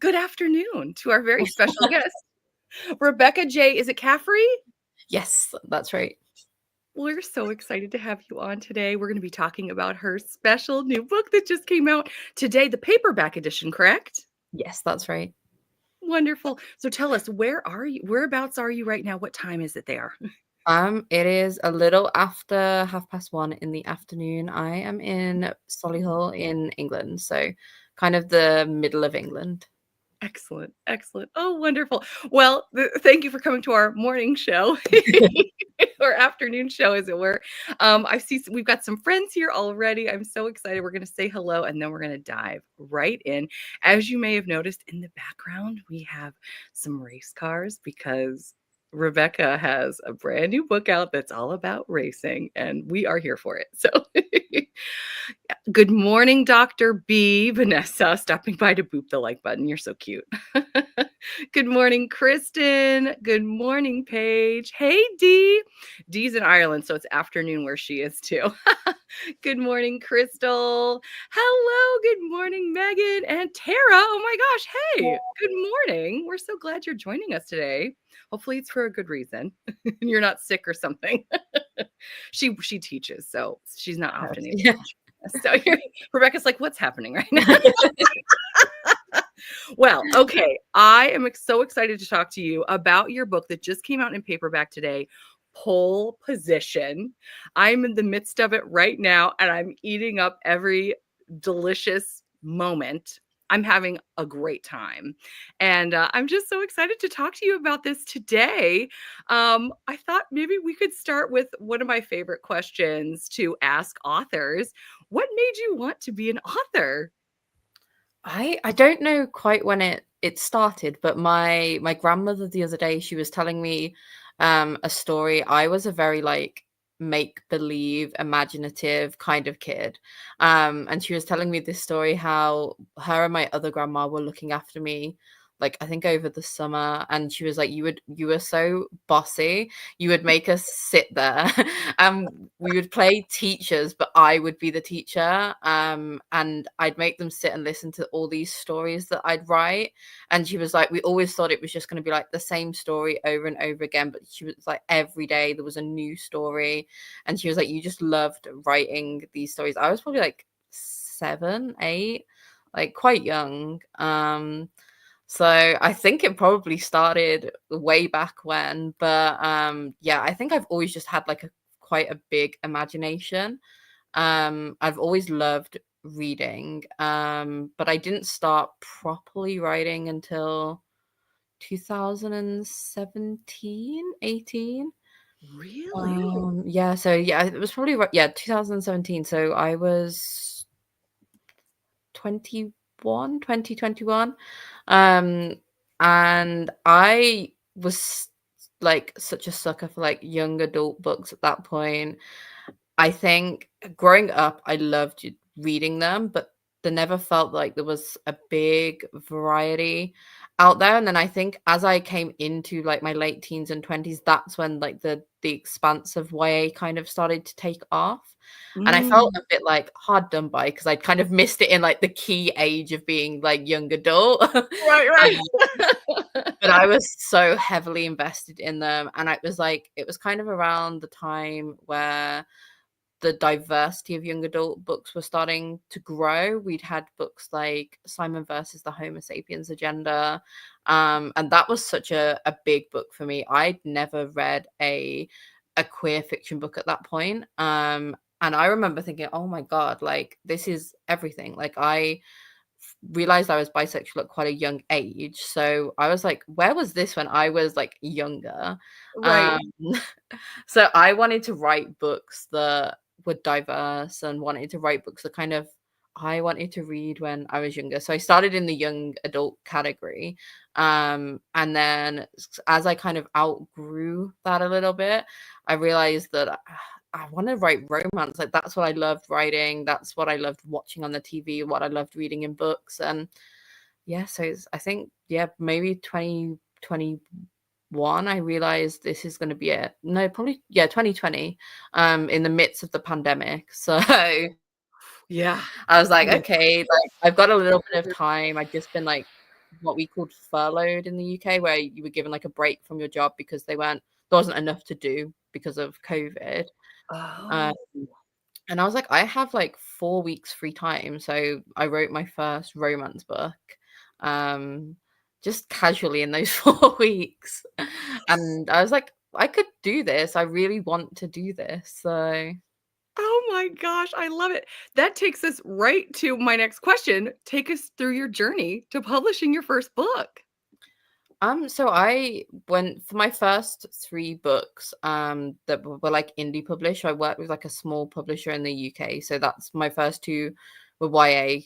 good afternoon to our very special guest, Rebecca J. Is it Caffery? Yes, that's right. We're so excited to have you on today. We're going to be talking about her special new book that just came out today, the paperback edition, correct? Yes, that's right. Wonderful. So tell us, where are you? Whereabouts are you right now? What time is it there? It is a little after 1:30 in the afternoon. I am in Solihull in England, so kind of the middle of England. Excellent. Excellent. Oh, wonderful. Well, thank you for coming to our morning show or afternoon show, as it were. I see we've got some friends here already. I'm so excited. We're going to say hello and then we're going to dive right in. As you may have noticed in the background, we have some race cars because Rebecca has a brand new book out that's all about racing, and we are here for it. So, good morning, Dr. B. Vanessa, stopping by to boop the like button. You're so cute. Good morning, Kristen. Good morning, Paige. Hey, Dee. Dee's in Ireland, so it's afternoon where she is too. Good morning, Crystal. Hello. Good morning, Megan and Tara. Oh my gosh. Hey, good morning. We're so glad you're joining us today. Hopefully it's for a good reason and you're not sick or something. She teaches, so she's not often able to join us. So Rebecca's like, what's happening right now? Well, okay. I am so excited to talk to you about your book that just came out in paperback today, Pole Position. I'm in the midst of it right now, and I'm eating up every delicious moment. I'm having a great time. And I'm just so excited to talk to you about this today. I thought maybe we could start with one of my favorite questions to ask authors. What made you want to be an author? I don't know quite when it started, but my grandmother the other day, she was telling me a story. I was a very like make believe imaginative kind of kid, and she was telling me this story how her and my other grandma were looking after me, like I think over the summer, and she was like, you were so bossy, you would make us sit there and we would play teachers, but I would be the teacher, and I'd make them sit and listen to all these stories that I'd write. And she was like, we always thought it was just going to be like the same story over and over again, but she was like, every day there was a new story. And she was like, you just loved writing these stories. I was probably like 7, 8, like quite young. So I think it probably started way back when, but yeah, I think I've always just had like quite a big imagination. I've always loved reading, but I didn't start properly writing until 2017, 18. Really? Yeah, so yeah, it was probably 2017. So I was 2021. And I was like such a sucker for like young adult books at that point. I think growing up, I loved reading them, but there never felt like there was a big variety out there. And then I think as I came into like my late teens and 20s, that's when like the expanse of YA kind of started to take off. And I felt a bit like hard done by because I'd kind of missed it in like the key age of being like young adult. Right. But I was so heavily invested in them. And it was kind of around the time where the diversity of young adult books were starting to grow. We'd had books like Simon versus the Homo sapiens agenda. And that was such a big book for me. I'd never read a queer fiction book at that point. And I remember thinking, oh my God, like this is everything. Like I realized I was bisexual at quite a young age. So I was like, where was this when I was like younger? Right. So I wanted to write books that were diverse and wanted to write books that kind of I wanted to read when I was younger. So I started in the young adult category. And then as I kind of outgrew that a little bit, I realized that I want to write romance. Like that's what I loved writing. That's what I loved watching on the TV, what I loved reading in books. And yeah, so I think, yeah, maybe 2021, I realized this is going to be it. No, probably, yeah, 2020, in the midst of the pandemic. So Yeah. I was like, okay, like I've got a little bit of time. I've just been like what we called furloughed in the UK, where you were given like a break from your job because there wasn't enough to do because of COVID. Um, Oh. and I was like, I have like 4 weeks free time, so I wrote my first romance book, um, just casually in those 4 weeks, and I was like, I could do this. I really want to do this, so. Oh my gosh, I love it. That takes us right to my next question. Take us through your journey to publishing your first book. So I went for my first three books, that were like indie published. I worked with like a small publisher in the UK. So that's my first two were YA,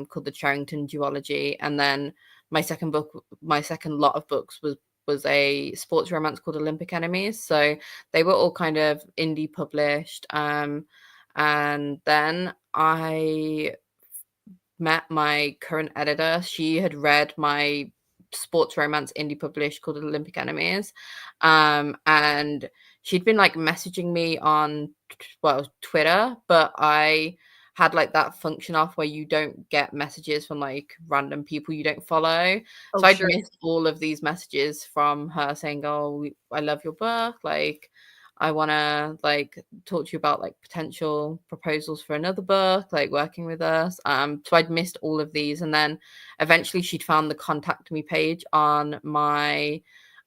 called The Charrington Duology, and then my second lot of books was a sports romance called Olympic Enemies. So they were all kind of indie published. And then I met my current editor. She had read my sports romance indie published called Olympic Enemies. And she'd been like messaging me on Twitter, but I had like that function off where you don't get messages from like random people you don't follow. Oh, So I'd sure. missed all of these messages from her saying, "Oh, I love your book. Like, I want to like talk to you about like potential proposals for another book, like working with us." So I'd missed all of these, and then eventually she'd found the contact me page on my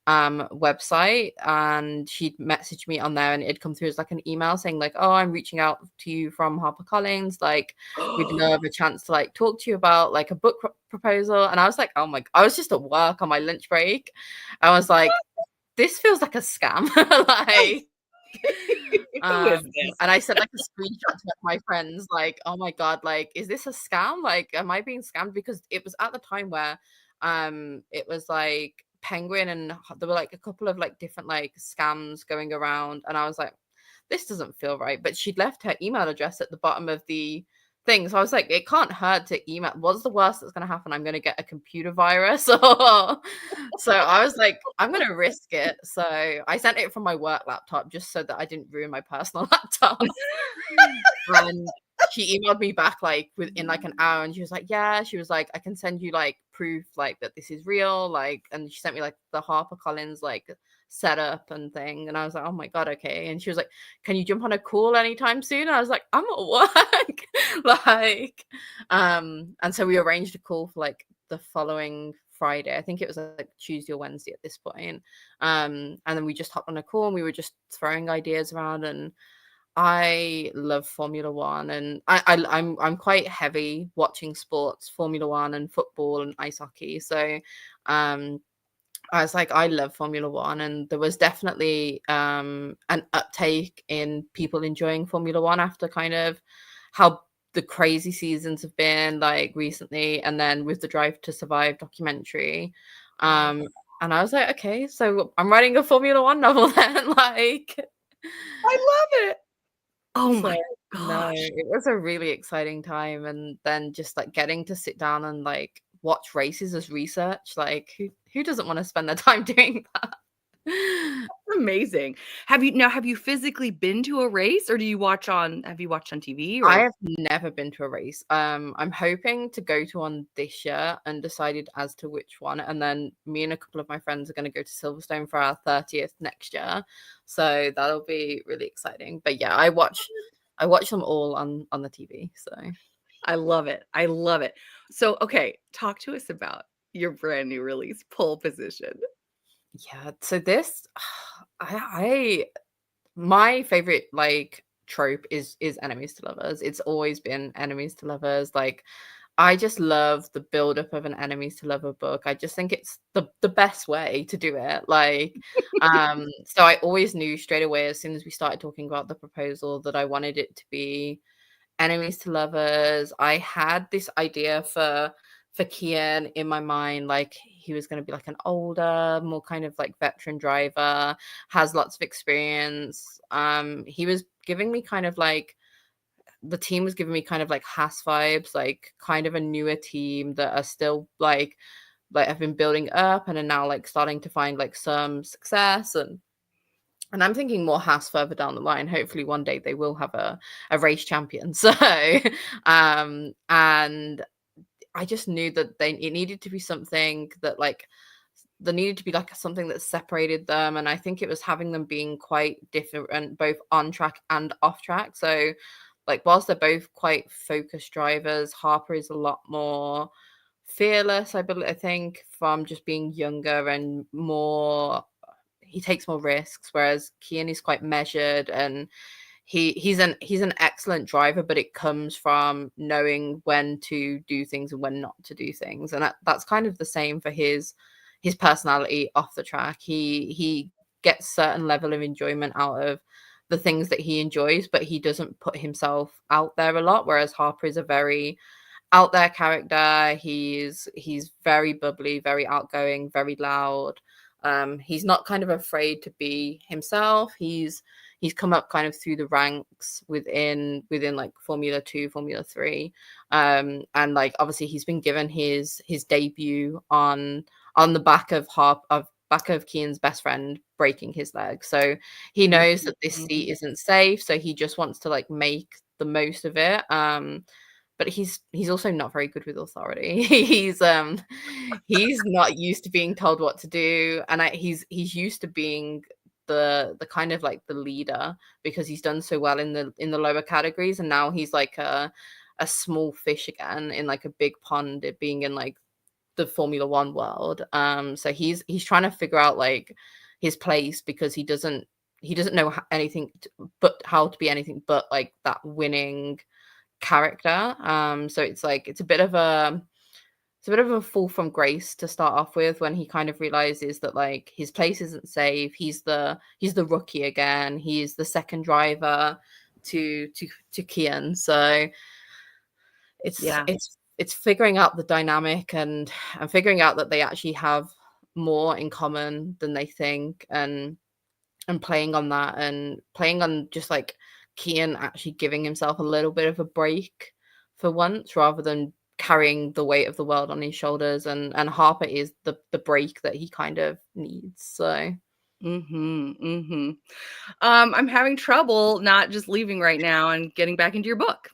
website, and she'd messaged me on there, and it'd come through as like an email saying like, "Oh, I'm reaching out to you from HarperCollins. Like, we'd love a chance to like talk to you about like a book proposal." And I was like, "Oh my!" I was just at work on my lunch break. I was like, "This feels like a scam." Like, Who is um, this? and I sent like a screenshot to my friends, like, "Oh my god, like, is this a scam? Like, am I being scammed?" Because it was at the time where, it was like Penguin, and there were like a couple of like different like scams going around, and I was like, "This doesn't feel right." But she'd left her email address at the bottom of the thing, so I was like, "It can't hurt to email. What's the worst that's gonna happen? I'm gonna get a computer virus." Or so I was like, I'm gonna risk it. So I sent it from my work laptop just so that I didn't ruin my personal laptop. And she emailed me back like within like an hour, and she was like, "Yeah," she was like, "I can send you like proof like that this is real." Like, and she sent me like the HarperCollins like setup and thing. And I was like, "Oh my god, okay." And she was like, "Can you jump on a call anytime soon?" And I was like, "I'm at work." Like, and so we arranged a call for like the following Friday. I think it was like Tuesday or Wednesday at this point. And then we just hopped on a call, and we were just throwing ideas around. And I love Formula One, and I'm quite heavy watching sports, Formula One and football and ice hockey. So um I was like, I love Formula One, and there was definitely an uptake in people enjoying Formula One after kind of how the crazy seasons have been like recently, and then with the Drive to Survive documentary. Oh, Um, and I was like, okay, so I'm writing a Formula One novel then, like. I love it. Oh So my no, gosh. it was a really exciting time, and then just like getting to sit down and like watch races as research, like who doesn't want to spend their time doing that? Amazing. Have you physically been to a race, or do you watch on have you watched on TV I or have never been to a race. I'm hoping to go to one this year, undecided as to which one. And then me and a couple of my friends are going to go to Silverstone for our 30th next year. So that'll be really exciting. But yeah, I watch them all on the TV. So I love it. I love it. So, okay, talk to us about your brand new release, Pole Position. yeah, so this I my favorite like trope is enemies to lovers. It's always been enemies to lovers. Like, I just love the build up of an enemies to lover book. I just think it's the best way to do it. Like, so I always knew straight away as soon as we started talking about the proposal that I wanted it to be enemies to lovers. I had this idea for Kian in my mind, like he was going to be like an older, more kind of like veteran driver, has lots of experience. He was giving me kind of like the team was giving me kind of like Haas vibes, like kind of a newer team that are still like have been building up and are now like starting to find like some success. And I'm thinking more Haas further down the line. Hopefully one day they will have a race champion. So and I just knew that it needed to be something that like there needed to be like something that separated them, and I think it was having them being quite different both on track and off track. So like whilst they're both quite focused drivers, Harper is a lot more fearless, I think, from just being younger and more, he takes more risks, whereas Kian is quite measured, and he's an excellent driver, but it comes from knowing when to do things and when not to do things. And that's kind of the same for his personality off the track. He gets certain level of enjoyment out of the things that he enjoys, but he doesn't put himself out there a lot, whereas Harper is a very out there character. He's very bubbly, very outgoing, very loud. He's not kind of afraid to be himself. He's come up kind of through the ranks within like Formula 2, Formula 3. And like obviously he's been given his debut on the back of Kian's best friend breaking his leg. So he knows that this seat isn't safe, so he just wants to like make the most of it. But he's also not very good with authority. He's not used to being told what to do, and he's used to being the kind of like the leader, because he's done so well in the lower categories, and now he's like a small fish again in like a big pond, it being in like the Formula 1 world. So he's trying to figure out like his place, because he doesn't know anything but how to be anything but like that winning character. So it's like it's a bit of a fall from grace to start off with, when he kind of realizes that like his place isn't safe. He's the rookie again. He's the second driver to Kian. So it's figuring out the dynamic and figuring out that they actually have more in common than they think, and playing on that, and playing on just like Kian actually giving himself a little bit of a break for once, rather than carrying the weight of the world on his shoulders, and Harper is the break that he kind of needs. So I'm having trouble not just leaving right now and getting back into your book.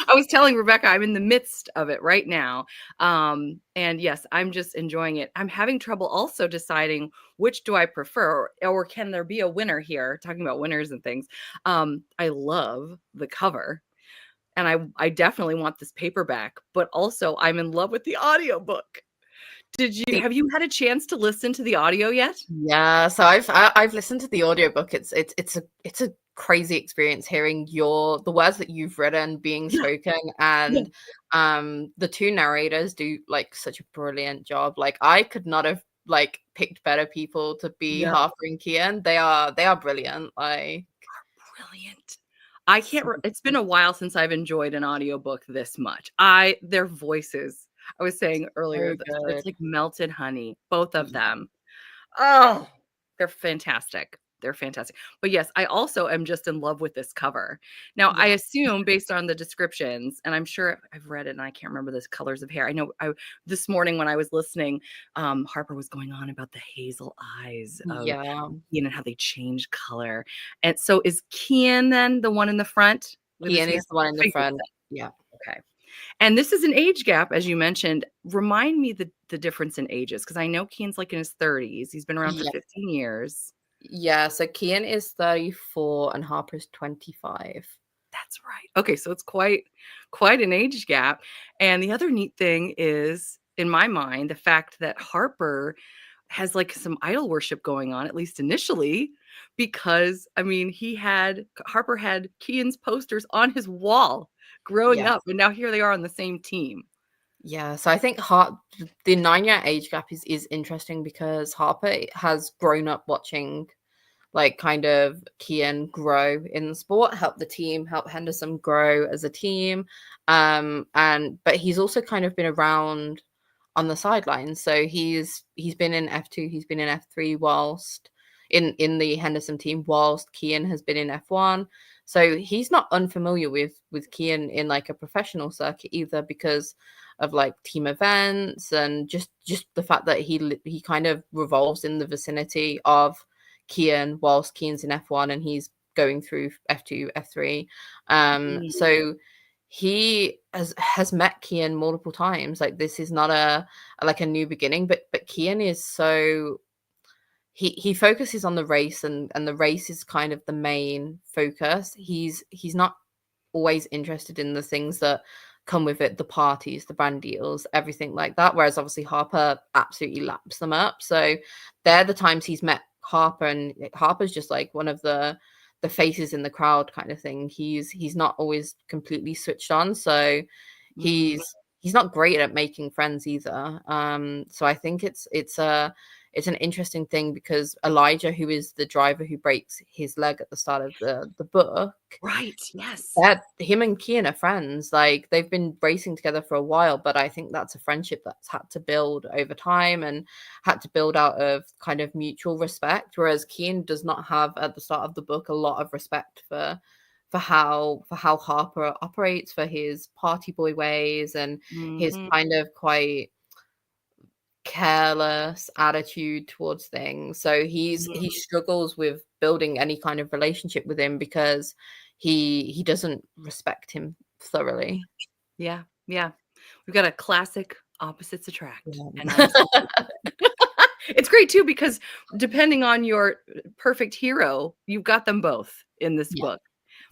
I was telling Rebecca I'm in the midst of it right now. And yes, I'm just enjoying it. I'm having trouble also deciding which do I prefer, or can there be a winner here? Talking about winners and things. I love the cover, and I definitely want this paperback, but also I'm in love with the audiobook. Have you had a chance to listen to the audio yet? Yeah, so I've listened to the audiobook. It's a crazy experience hearing the words that you've written being spoken, and the two narrators do like such a brilliant job. Like I could not have like picked better people to be Harper and Kian. They are brilliant. Like brilliant. I can't it's been a while since I've enjoyed an audiobook this much. Their voices, I was saying earlier, it's like melted honey, both of them. Oh, they're fantastic. They're fantastic. But yes, I also am just in love with this cover. Now, I assume based on the descriptions, and I'm sure I've read it and I can't remember the colors of hair. I know this morning when I was listening, Harper was going on about the hazel eyes of Kian and how they change color. And so is Kian then the one in the front? Kian is the one in the front. Yeah. Okay. And this is an age gap, as you mentioned. Remind me the difference in ages, because I know Kian's like in his 30s. He's been around for 15 years. Yeah, so Kian is 34 and Harper's 25. That's right. Okay, so it's quite an age gap. And the other neat thing is, in my mind, the fact that Harper has like some idol worship going on, at least initially, because I mean, Harper had Kian's posters on his wall growing up, and now here they are on the same team. Yeah, so I think the 9-year age gap is interesting, because Harper has grown up watching like kind of Kian grow in the sport, help the team, help Henderson grow as a team. But he's also kind of been around on the sidelines. So he's been in F2, he's been in F3 whilst in the Henderson team, whilst Kian has been in F1. So he's not unfamiliar with Kian in like a professional circuit either, because of like team events, and just the fact that he kind of revolves in the vicinity of Kian whilst Kian's in F1 and he's going through F2, F3. So he has met Kian multiple times. Like, this is not a new beginning, but Kian is so he focuses on the race, and the race is kind of the main focus. He's not always interested in the things that come with it, the parties, the brand deals, everything like that. Whereas obviously Harper absolutely laps them up. So they're the times he's met Harper, and Harper's just like one of the faces in the crowd kind of thing. He's not always completely switched on. So Mm, he's not great at making friends either. So I think it's an interesting thing, because Elijah, who is the driver who breaks his leg at the start of the book, right. Yes. that him and Kian are friends. Like, they've been racing together for a while, but I think that's a friendship that's had to build over time and had to build out of kind of mutual respect. Whereas Kian does not have, at the start of the book, a lot of respect for how Harper operates, for his party boy ways, and his Hmm. kind of quite careless attitude towards things. So he struggles with building any kind of relationship with him, because he doesn't respect him thoroughly. Yeah. Yeah. We've got a classic opposites attract, and I'm Yeah. it's great too because depending on your perfect hero, you've got them both in this Yeah. book,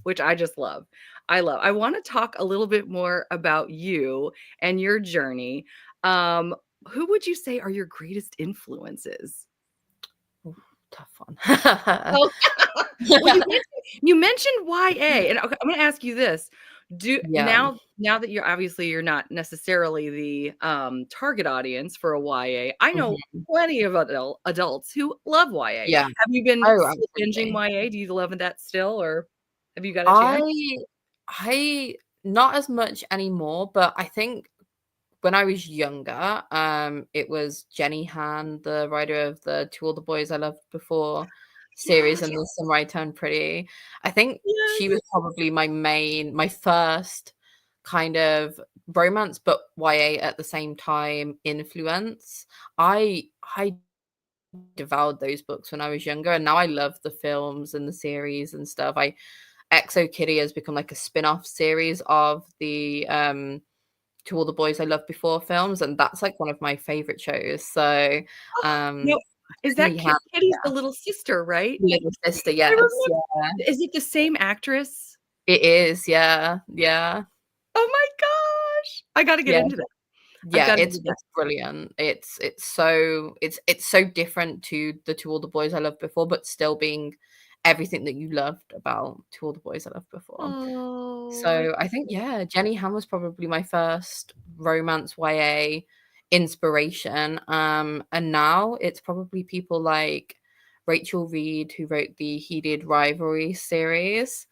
which I just love. I love. I want to talk a little bit more about you and your journey. Um, who would you say are your greatest influences? Ooh, tough one. Oh, well, you mentioned YA, and okay, I'm gonna ask you this. Do Yeah. now that you're not necessarily the, target audience for a YA, I know Mhm. plenty of adults who love YA. Yeah. Have you been Oh, still binging absolutely. YA? Do you love that still, or have you got a chance? I I not as much anymore, but I think when I was younger, it was Jenny Han, the writer of the To All the Boys I Loved Before series, Yes, and The Summer I Turned Pretty. I think she was yes. probably my first kind of romance, but YA at the same time influence. I devoured those books when I was younger, and now I love the films and the series and stuff. Exo Kitty has become like a spin-off series of the To All the Boys I Loved Before films, and that's like one of my favorite shows. So, No, is that Jenny Han, Kitty's the yeah, little sister, right? little sister, I yes, remember. yeah, Is it the same actress? it is, yeah, yeah, Oh my gosh. I gotta get yeah, into that. I've yeah. gotta It's do that. brilliant. It's so different to the To All the Boys I Loved Before, but still being everything that you loved about To All the Boys I Loved Before. Oh, I So I think, yeah, Jenny Han was probably my first romance YA inspiration. And now it's probably people like Rachel Reed, who wrote the Heated Rivalry series.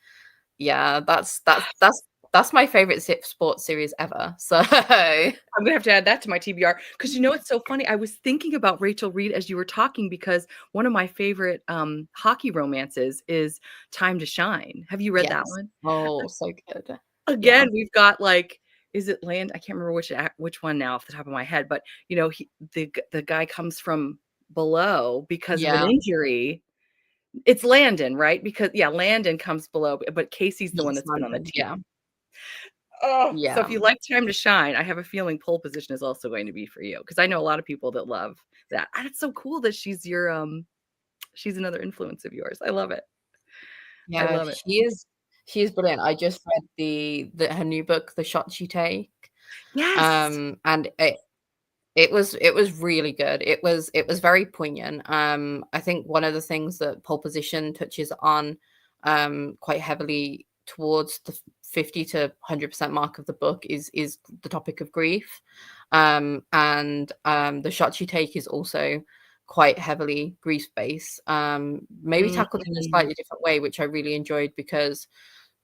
Yeah, that's my favorite sports series ever. So I'm gonna have to add that to my TBR because you know it's so funny. I was thinking about Rachel Reed as you were talking because one of my favorite hockey romances is Time to Shine. Have you read that yes. one? Oh, so good. Yeah. Again, we've got like, is it Land? I can't remember which one now off the top of my head, but you know, the guy comes from below because of an Yeah. injury. It's Landon, right? Because yeah, Landon comes below, but Casey's the one Yes, that's been on the London. team. Yeah. Oh, so Yeah. if you like Time to Shine, I have a feeling Pole Position is also going to be for you because I know a lot of people that love that. And it's so cool that she's another influence of yours. I love it. I Yeah, love it. she is brilliant. I just read the her new book, The Shot You Take. Yes. And it was really good. It was very poignant. I think one of the things that Pole Position touches on quite heavily towards the 50 to 100% mark of the book is the topic of grief. And The Shot You Take is also quite heavily grief based. Maybe tackled in a Mm. slightly different way, which I really enjoyed, because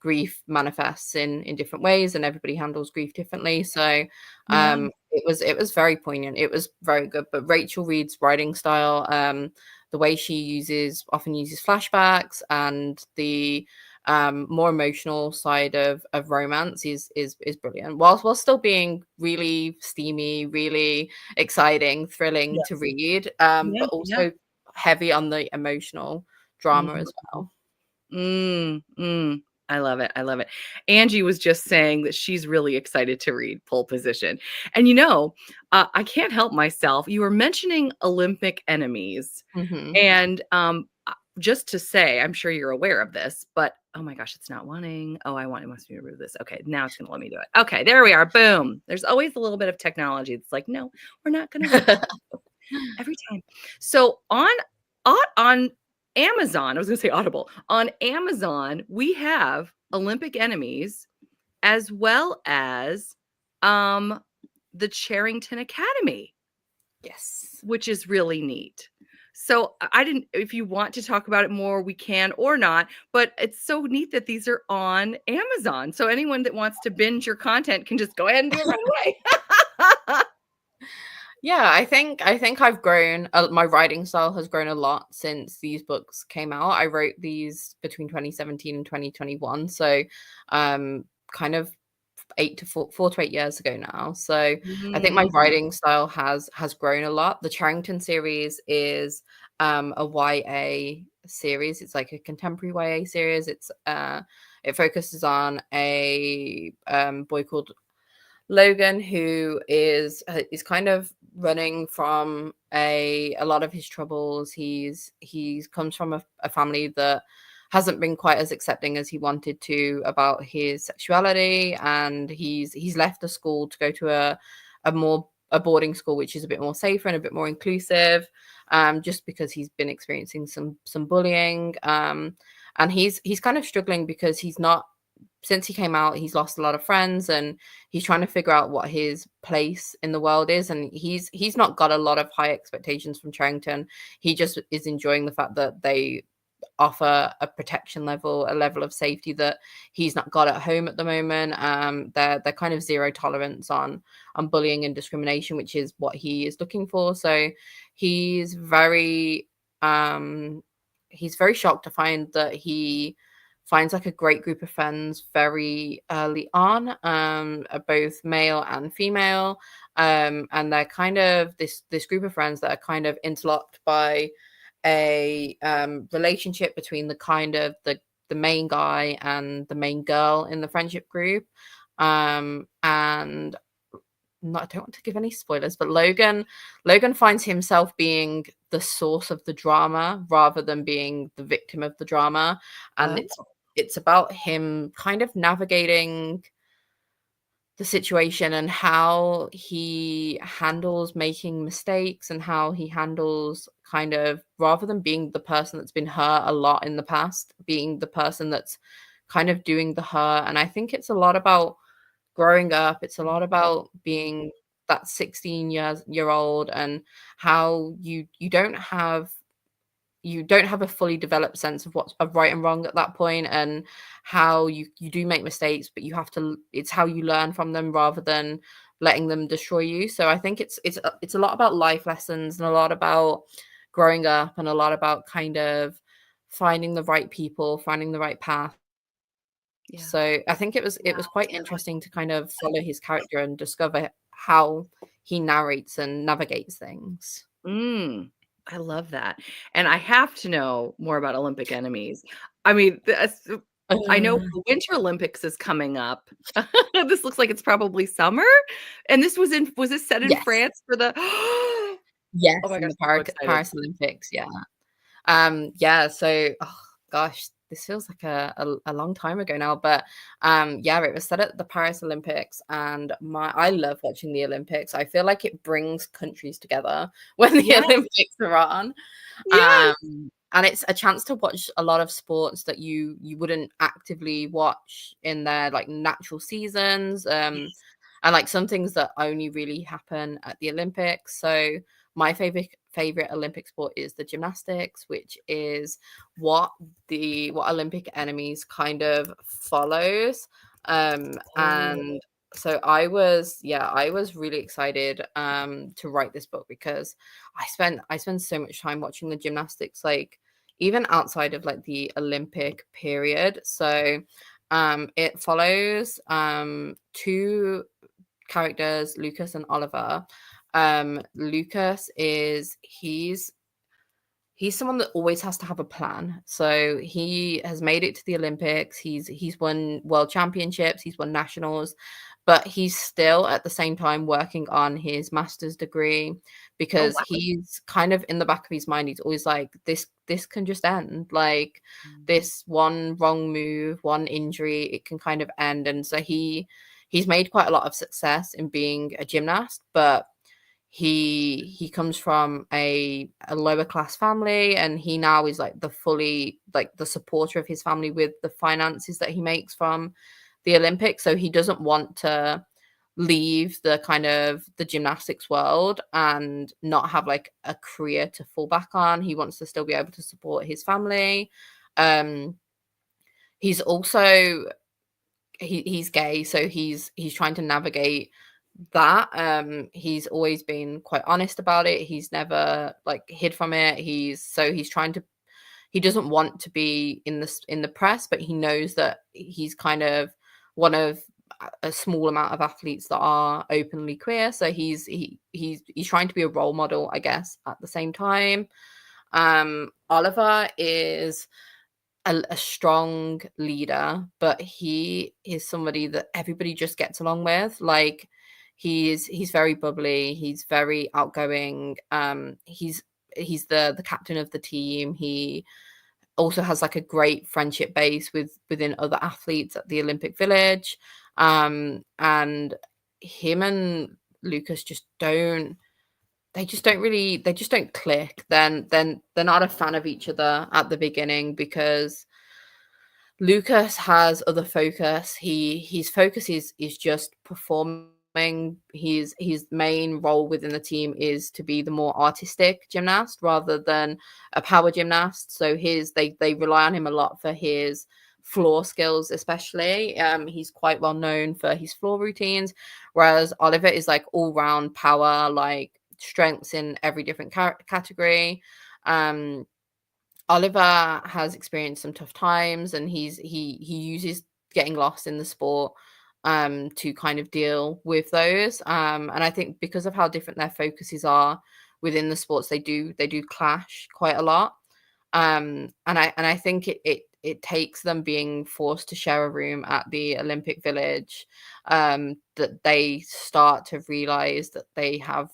grief manifests in different ways, and everybody handles grief differently. So Yeah. it was very poignant. It was very good. But Rachel Reed's writing style, the way she often uses flashbacks, and the more emotional side of romance is brilliant, while still being really steamy, really exciting, thrilling to Yes. read, Yeah. but Yeah. also heavy on the emotional drama Mhm. as well. Mm. Mm. I love it. I love it. Angie was just saying that she's really excited to read Pole Position. And I can't help myself. You were mentioning Olympic enemies. Hmm. And just to say, I'm sure you're aware of this, but oh my gosh, it's not wanting. Oh, it wants me to remove this. Okay, now it's going to let me do it. Okay, there we are. Boom. There's always a little bit of technology. It's like, no, we're not going to work every time. So on Amazon, I was going to say Audible. On Amazon, we have Olympic enemies as well as the Charrington Academy, Yes. which is really neat. So I didn't, if you want to talk about it more, we can or not, but it's so neat that these are on Amazon. So anyone that wants to binge your content can just go ahead and do it right away. Yeah, I think I've grown. My writing style has grown a lot since these books came out. I wrote these between 2017 and 2021, so kind of 4 to 8 years ago now. So I think my Mm. writing style has grown a lot. The Charrington series is a YA series. It's like a contemporary YA series. It focuses on a boy called Logan, who is kind of running from a lot of his troubles. He's comes from a family that hasn't been quite as accepting as he wanted to about his sexuality, and he's left the school to go to a boarding school which is a bit more safer and a bit more inclusive, just because he's been experiencing some bullying, and he's kind of struggling because he's not since he came out, he's lost a lot of friends, and he's trying to figure out what his place in the world is. And he's not got a lot of high expectations from Charrington. He just is enjoying the fact that they offer a protection level, a level of safety that he's not got at home at the moment. They're kind of zero tolerance on bullying and discrimination, which is what he is looking for. So he's very he's very shocked to find that he finds like a great group of friends very early on, both male and female, and they're kind of this group of friends that are kind of interlocked by a relationship between the main guy and the main girl in the friendship group, and I don't want to give any spoilers, but Logan finds himself being the source of the drama rather than being the victim of the drama, and Oh, it's about him kind of navigating the situation and how he handles making mistakes and how he handles kind of, rather than being the person that's been hurt a lot in the past, being the person that's kind of doing the hurt. And I think it's a lot about growing up. It's a lot about being that 16-year old, and how you don't have a fully developed sense of what's of right and wrong at that point, and how you do make mistakes, but it's how you learn from them rather than letting them destroy you. So I think it's a lot about life lessons, and a lot about growing up, and a lot about kind of finding the right people, finding the right path. yeah. So I think it was quite interesting to kind of follow his character and discover how he narrates and navigates things. Mm, I love that. And I have to know more about Olympic enemies. I mean, I know Uh, the Winter Olympics is coming up. This looks like it's probably summer. And was this set in yes. France for the Oh Yes, my in gosh, the I'm so excited. Paris Olympics, yeah. Yeah, so, oh gosh, this feels like a long time ago now, but, yeah, it was set at the Paris Olympics, and I love watching the Olympics. I feel like it brings countries together when the Yeah, Olympics are on. yes. And it's a chance to watch a lot of sports that you wouldn't actively watch in their, like, natural seasons, Yes. and, like, some things that only really happen at the Olympics. So my favorite Olympic sport is the gymnastics, which is what what Olympic enemies kind of follows. Oh, And so I was really excited to write this book, because I spend so much time watching the gymnastics, like even outside of like the Olympic period. So it follows two characters, Lucas and Oliver. Lucas is he's someone that always has to have a plan. So he has made it to the Olympics. He's won world championships, he's won nationals, but he's still at the same time working on his master's degree Oh, because wow. he's kind of in the back of his mind, he's always like, this can just end. Like this one wrong move, one injury, it can kind of end. And so he's made quite a lot of success in being a gymnast, but he comes from a lower class family, and he now is like the fully like the supporter of his family with the finances that he makes from the Olympics. So he doesn't want to leave the kind of the gymnastics world and not have like a career to fall back on. He wants to still be able to support his family. He's also he's gay, so he's trying to navigate that. He's always been quite honest about it. He's never like hid from it. He's trying to, he doesn't want to be in the press, but he knows that he's kind of one of a small amount of athletes that are openly queer. So he's trying to be a role model, I guess, at the same time. Oliver is a strong leader, but he is somebody that everybody just gets along with. Like he's very bubbly, he's very outgoing. He's the captain of the team. He also has like a great friendship base within other athletes at the Olympic Village. And him and Lucas just don't they just don't click. Then they're not a fan of each other at the beginning because Lucas has other focus. His focus is just performing. His main role within the team is to be the more artistic gymnast rather than a power gymnast. So they rely on him a lot for his floor skills, especially. He's quite well known for his floor routines, whereas Oliver is like all round power, like strengths in every different category. Oliver has experienced some tough times, and he uses getting lost in the sport to kind of deal with those. And I think because of how different their focuses are within the sports, they do clash quite a lot. And I think it takes them being forced to share a room at the Olympic Village that they start to realize that they have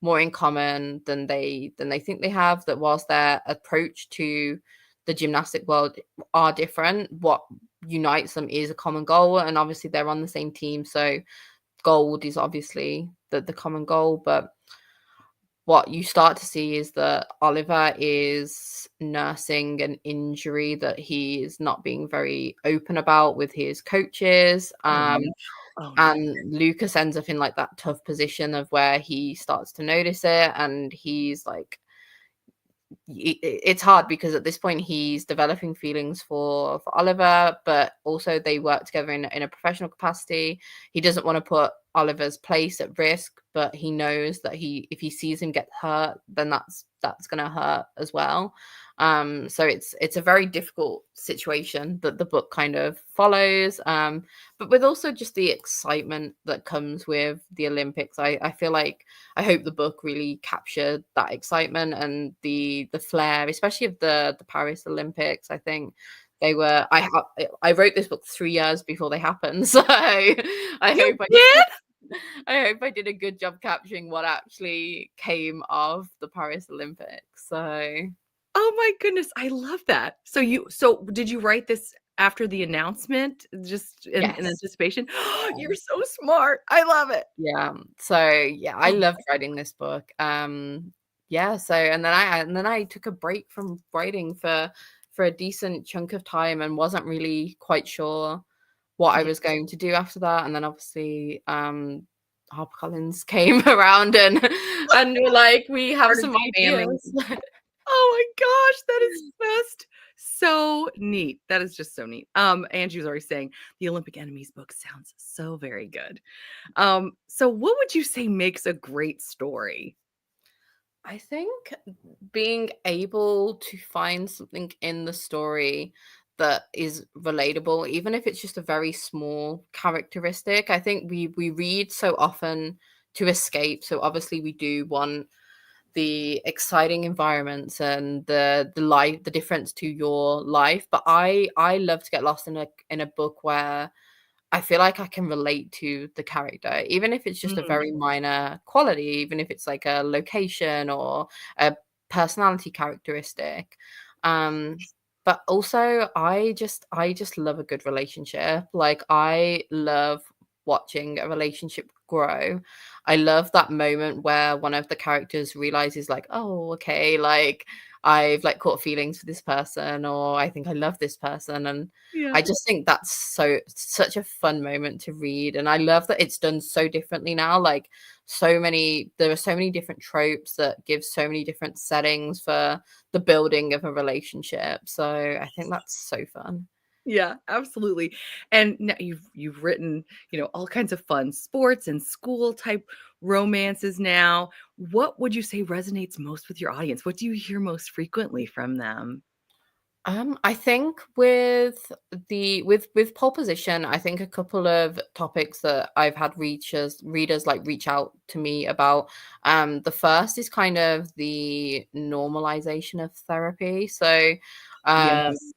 more in common than they think they have. That whilst their approach to the gymnastic world are different, what unites them is a common goal. And obviously they're on the same team, so gold is obviously the common goal. But what you start to see is that Oliver is nursing an injury that he is not being very open about with his coaches. Oh, no. Oh, no. And Lucas ends up in like that tough position of where he starts to notice it, and he's like, it's hard because at this point he's developing feelings for Oliver, but also they work together in a professional capacity. He doesn't want to put Oliver's place at risk, but he knows that if he sees him get hurt, then that's going to hurt as well. So it's a very difficult situation that the book kind of follows, but with also just the excitement that comes with the Olympics. I feel like I hope the book really captured that excitement and the flair, especially of the Paris Olympics. I think they were. I wrote this book 3 years before they happened, so You did? I hope I did a good job capturing what actually came of the Paris Olympics. So Oh my goodness, I love that. So did you write this after the announcement, just in yes. anticipation? You're so smart. I love it. Yeah. So yeah, I Oh, loved writing this book. Yeah, so and then I took a break from writing for a decent chunk of time and wasn't really quite sure what I yeah. was going to do after that. And then obviously HarperCollins came around and were like, we have Started some spamming. ideas. Oh my gosh, that is just so neat. That is just so neat. Angie was already saying the Olympic Enemies book sounds so very good. So what would you say makes a great story? I think being able to find something in the story that is relatable, even if it's just a very small characteristic. I think we read so often to escape. So obviously we do want the exciting environments and the difference to your life. But I love to get lost in a book where I feel like I can relate to the character, even if it's just a Mm, very minor quality, even if it's like a location or a personality characteristic. Um, but also I just love a good relationship. Like I love watching a relationship grow. I love that moment where one of the characters realizes like, oh, okay, like I've like caught feelings for this person, or I think I love this person. And yeah. I just think that's such a fun moment to read, and I love that it's done so differently now. Like there are so many different tropes that give so many different settings for the building of a relationship. So I think that's so fun. Yeah, absolutely. And now you've written, all kinds of fun sports and school type romances now. What would you say resonates most with your audience? What do you hear most frequently from them? I think with pole position, I think a couple of topics that I've had readers like reach out to me about. The first is kind of the normalization of therapy. So, um, Yes.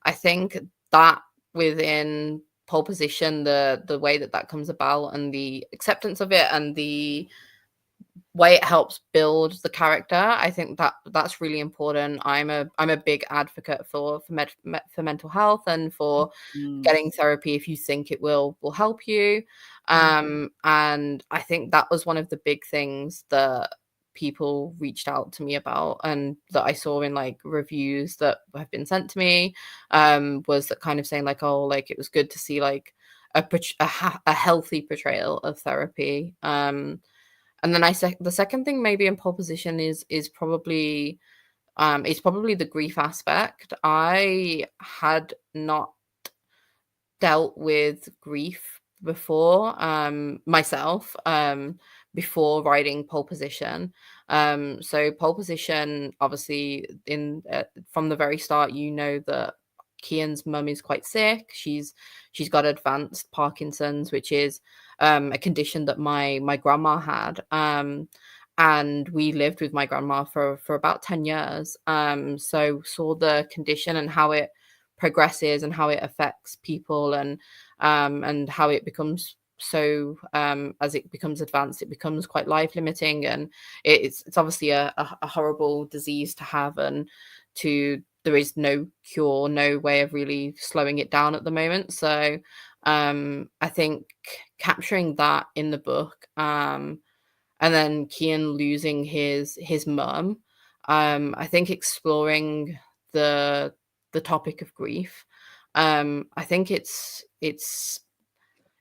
I think that within pole position, the way that that comes about and the acceptance of it and the way it helps build the character, I think that that's really important. I'm a big advocate for mental health and for Mm, getting therapy if you think it will help you. yeah. And I think that was one of the big things that people reached out to me about, and that I saw in like reviews that have been sent to me, was that kind of saying like, oh, like it was good to see like a healthy portrayal of therapy. And then the second thing maybe in pole position is probably the grief aspect. I had not dealt with grief before, myself, before writing pole position. So pole position, obviously, in from the very start, you know that Kian's mum is quite sick. She's got advanced Parkinson's, which is a condition that my grandma had. And we lived with my grandma for about 10 years. So saw the condition and how it progresses and how it affects people, and how it becomes so, as it becomes advanced, it becomes quite life limiting, and it's obviously a horrible disease to have, and to there is no cure, no way of really slowing it down at the moment. So I think capturing that in the book, and then Kian losing his mum, I think exploring the the topic of grief. I think it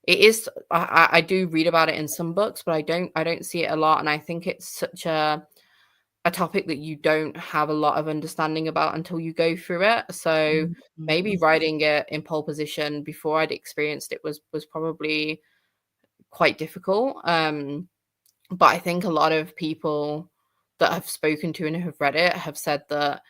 is I do read about it in some books, but I don't see it a lot, and I think it's such a topic that you don't have a lot of understanding about until you go through it. So Mhm, maybe mhm. writing it in pole position before I'd experienced it was probably quite difficult. But I think a lot of people that I've spoken to and have read it have said that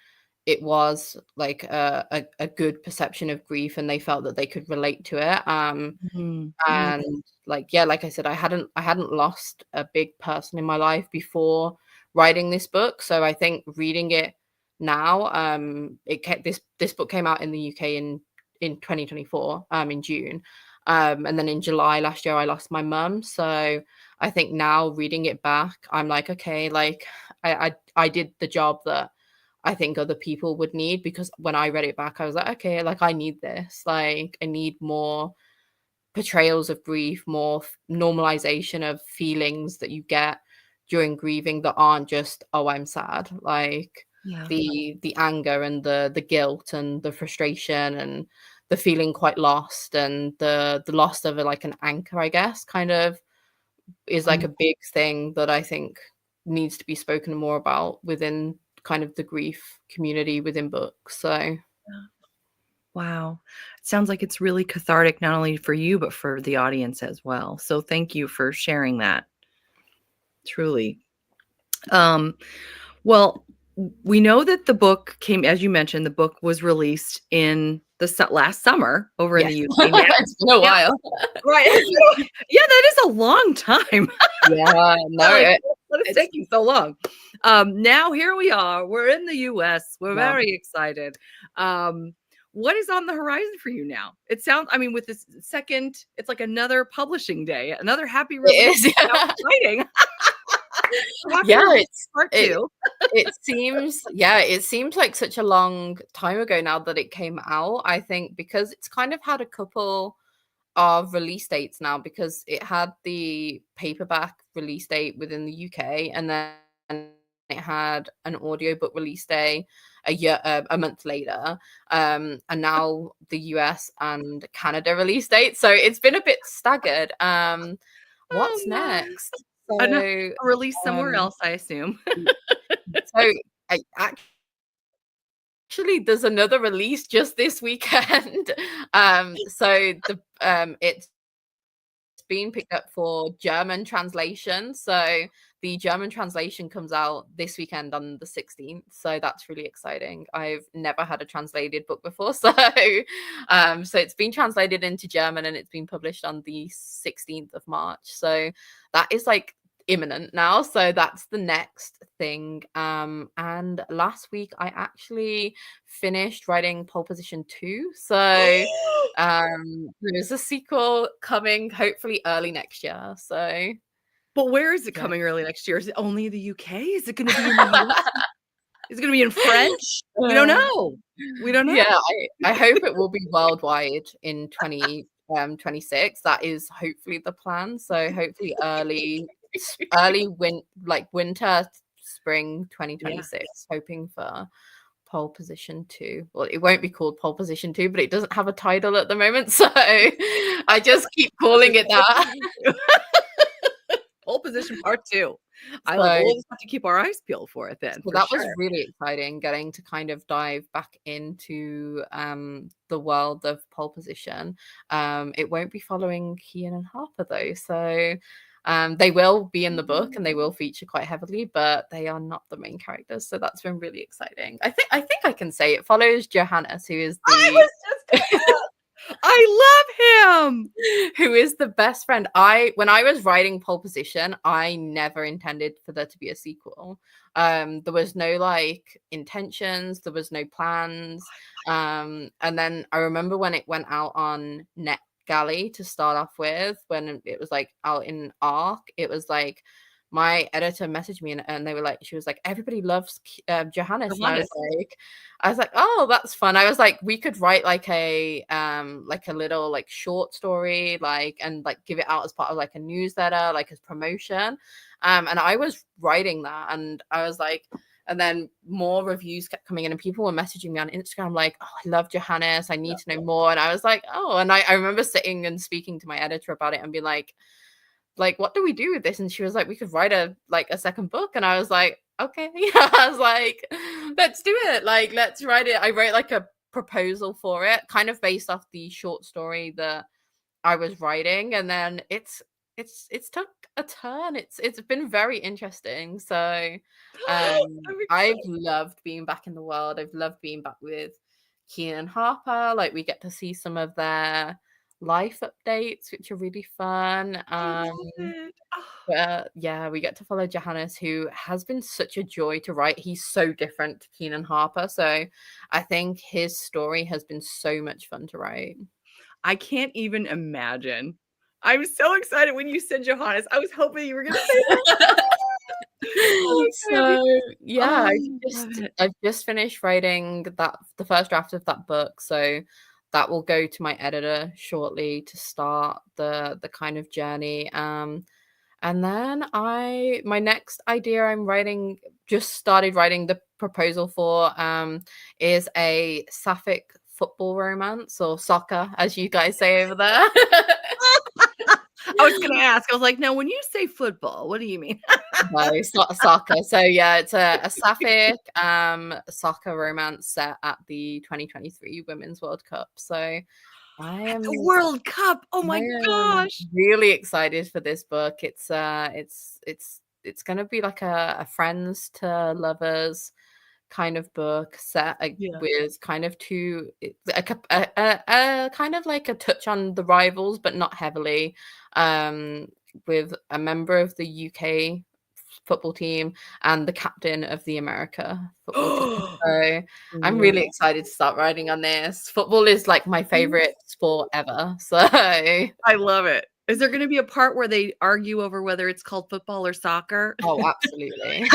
it was like a good perception of grief, and they felt that they could relate to it. Mm, mm, And like, yeah, like I said, I hadn't lost a big person in my life before writing this book. So I think reading it now, this book came out in the UK in 2024, in June. And then in July last year I lost my mum. So I think now reading it back, I'm like, okay, like I did the job that I think other people would need, because when I read it back, I was like, okay, like I need this. Like I need more portrayals of grief, more normalization of feelings that you get during grieving that aren't just, oh, I'm sad. Like yeah. the anger and the guilt and the frustration and the feeling quite lost, and the loss of like an anchor, I guess, kind of is like Mm, a big thing that I think needs to be spoken more about within kind of the grief community within books. So yeah. Wow. Sounds like it's really cathartic, not only for you, but for the audience as well. So thank you for sharing that. Truly. Um, well, we know that the book came, as you mentioned, the book was released in the last summer over in yes, the UK. Now, it's been a now, while. right? Yeah, that is a long time. Yeah, Like, no. What is It's taking so long? Now here we are. We're in the US. We're yeah. very excited. What is on the horizon for you now? It sounds, I mean, with this second, it's like another publishing day, another happy release. It is, How yeah. exciting. Happy Yeah, release part it two. it seems like such a long time ago now that it came out. I think because it's kind of had a couple of release dates now, because it had the paperback release date within the UK, and then it had an audiobook release day a month later, and now the US and Canada release date. So it's been a bit staggered. Oh What's my. next? A So release somewhere um else, I assume. so I actually there's another release just this weekend. So it's been picked up for German translation. So the German translation comes out this weekend on the 16th. So that's really exciting. I've never had a translated book before. So it's been translated into German and it's been published on the 16th of March. So that is like imminent now. So that's the next thing. And last week I actually finished writing Pole Position 2. So there's a sequel coming hopefully early next year. So But where is it yeah. coming early next year? Is it only the UK? Is it going to be in the US? Is it going to be in French? We don't Uh, know. We don't know. yeah, I hope it will be worldwide in 2026. That is hopefully the plan. So hopefully winter, spring Yeah. 2026, hoping for Pole Position 2. Well, it won't be called Pole Position 2, but it doesn't have a title at the moment. So I just keep calling it Pole that. position two. Pole position part two. I love. So We'll just have to keep our eyes peeled for it then, So for that was sure. really exciting, getting to kind of dive back into the world of Pole Position. It won't be following Kian and Harper though, so they will be in the book and they will feature quite heavily, but they are not the main characters. So that's been really exciting. I think I can say it follows Johannes, who is I the was just. I love him. who is the best friend. When I was writing Pole Position, I never intended for there to be a sequel. There was no like intentions, there was no plans. And then I remember when it went out on NetGalley to start off with, when it was like out in ARC, it was like my editor messaged me and they were like, she was like, everybody loves Johannes. And I was like, oh, that's fun. I was like, we could write like a little like short story, like, and like give it out as part of like a newsletter, like as promotion. And I was writing that and I was like, and then more reviews kept coming in and people were messaging me on Instagram like, oh, I love Johannes, I need to know more. And I was like, oh, and I remember sitting and speaking to my editor about it and be like, what do we do with this? And she was like, we could write a second book. And I was like, okay. I was like, let's do it. Like, let's write it. I wrote like a proposal for it, kind of based off the short story that I was writing. And then it's took a turn. It's been very interesting. So I'm I've excited. loved being back in the world. I've loved being back with Keenan and Harper. Like we get to see some of their life updates, which are really fun. I love it. Oh, But yeah, we get to follow Johannes, who has been such a joy to write. He's so different to Keenan Harper. So I think his story has been so much fun to write. I can't even imagine. I'm so excited when you said Johannes. I was hoping you were going to say that. Oh, it's gonna be. So yeah, Oh, love it. I've just finished writing the first draft of that book. So that will go to my editor shortly to start the kind of journey. And then my next idea I'm writing, just started writing the proposal for, is a sapphic football romance, or soccer, as you guys say over there. I was going to ask. I was like, now, when you say football, what do you mean? No, it's not soccer. So yeah, it's a sapphic soccer romance set at the 2023 Women's World Cup. So I At am the World Cup. Oh I my am gosh. really excited for this book. It's gonna be like a friends to lovers kind of book set Yeah. with kind of a kind of like a touch on the rivals, but not heavily. Um, with a member of the UK football team and the captain of the America football team. So I'm Wow. really excited to start riding on this. Football is like my favorite sport ever. So I love it. Is there gonna be a part where they argue over whether it's called football or soccer? oh, absolutely.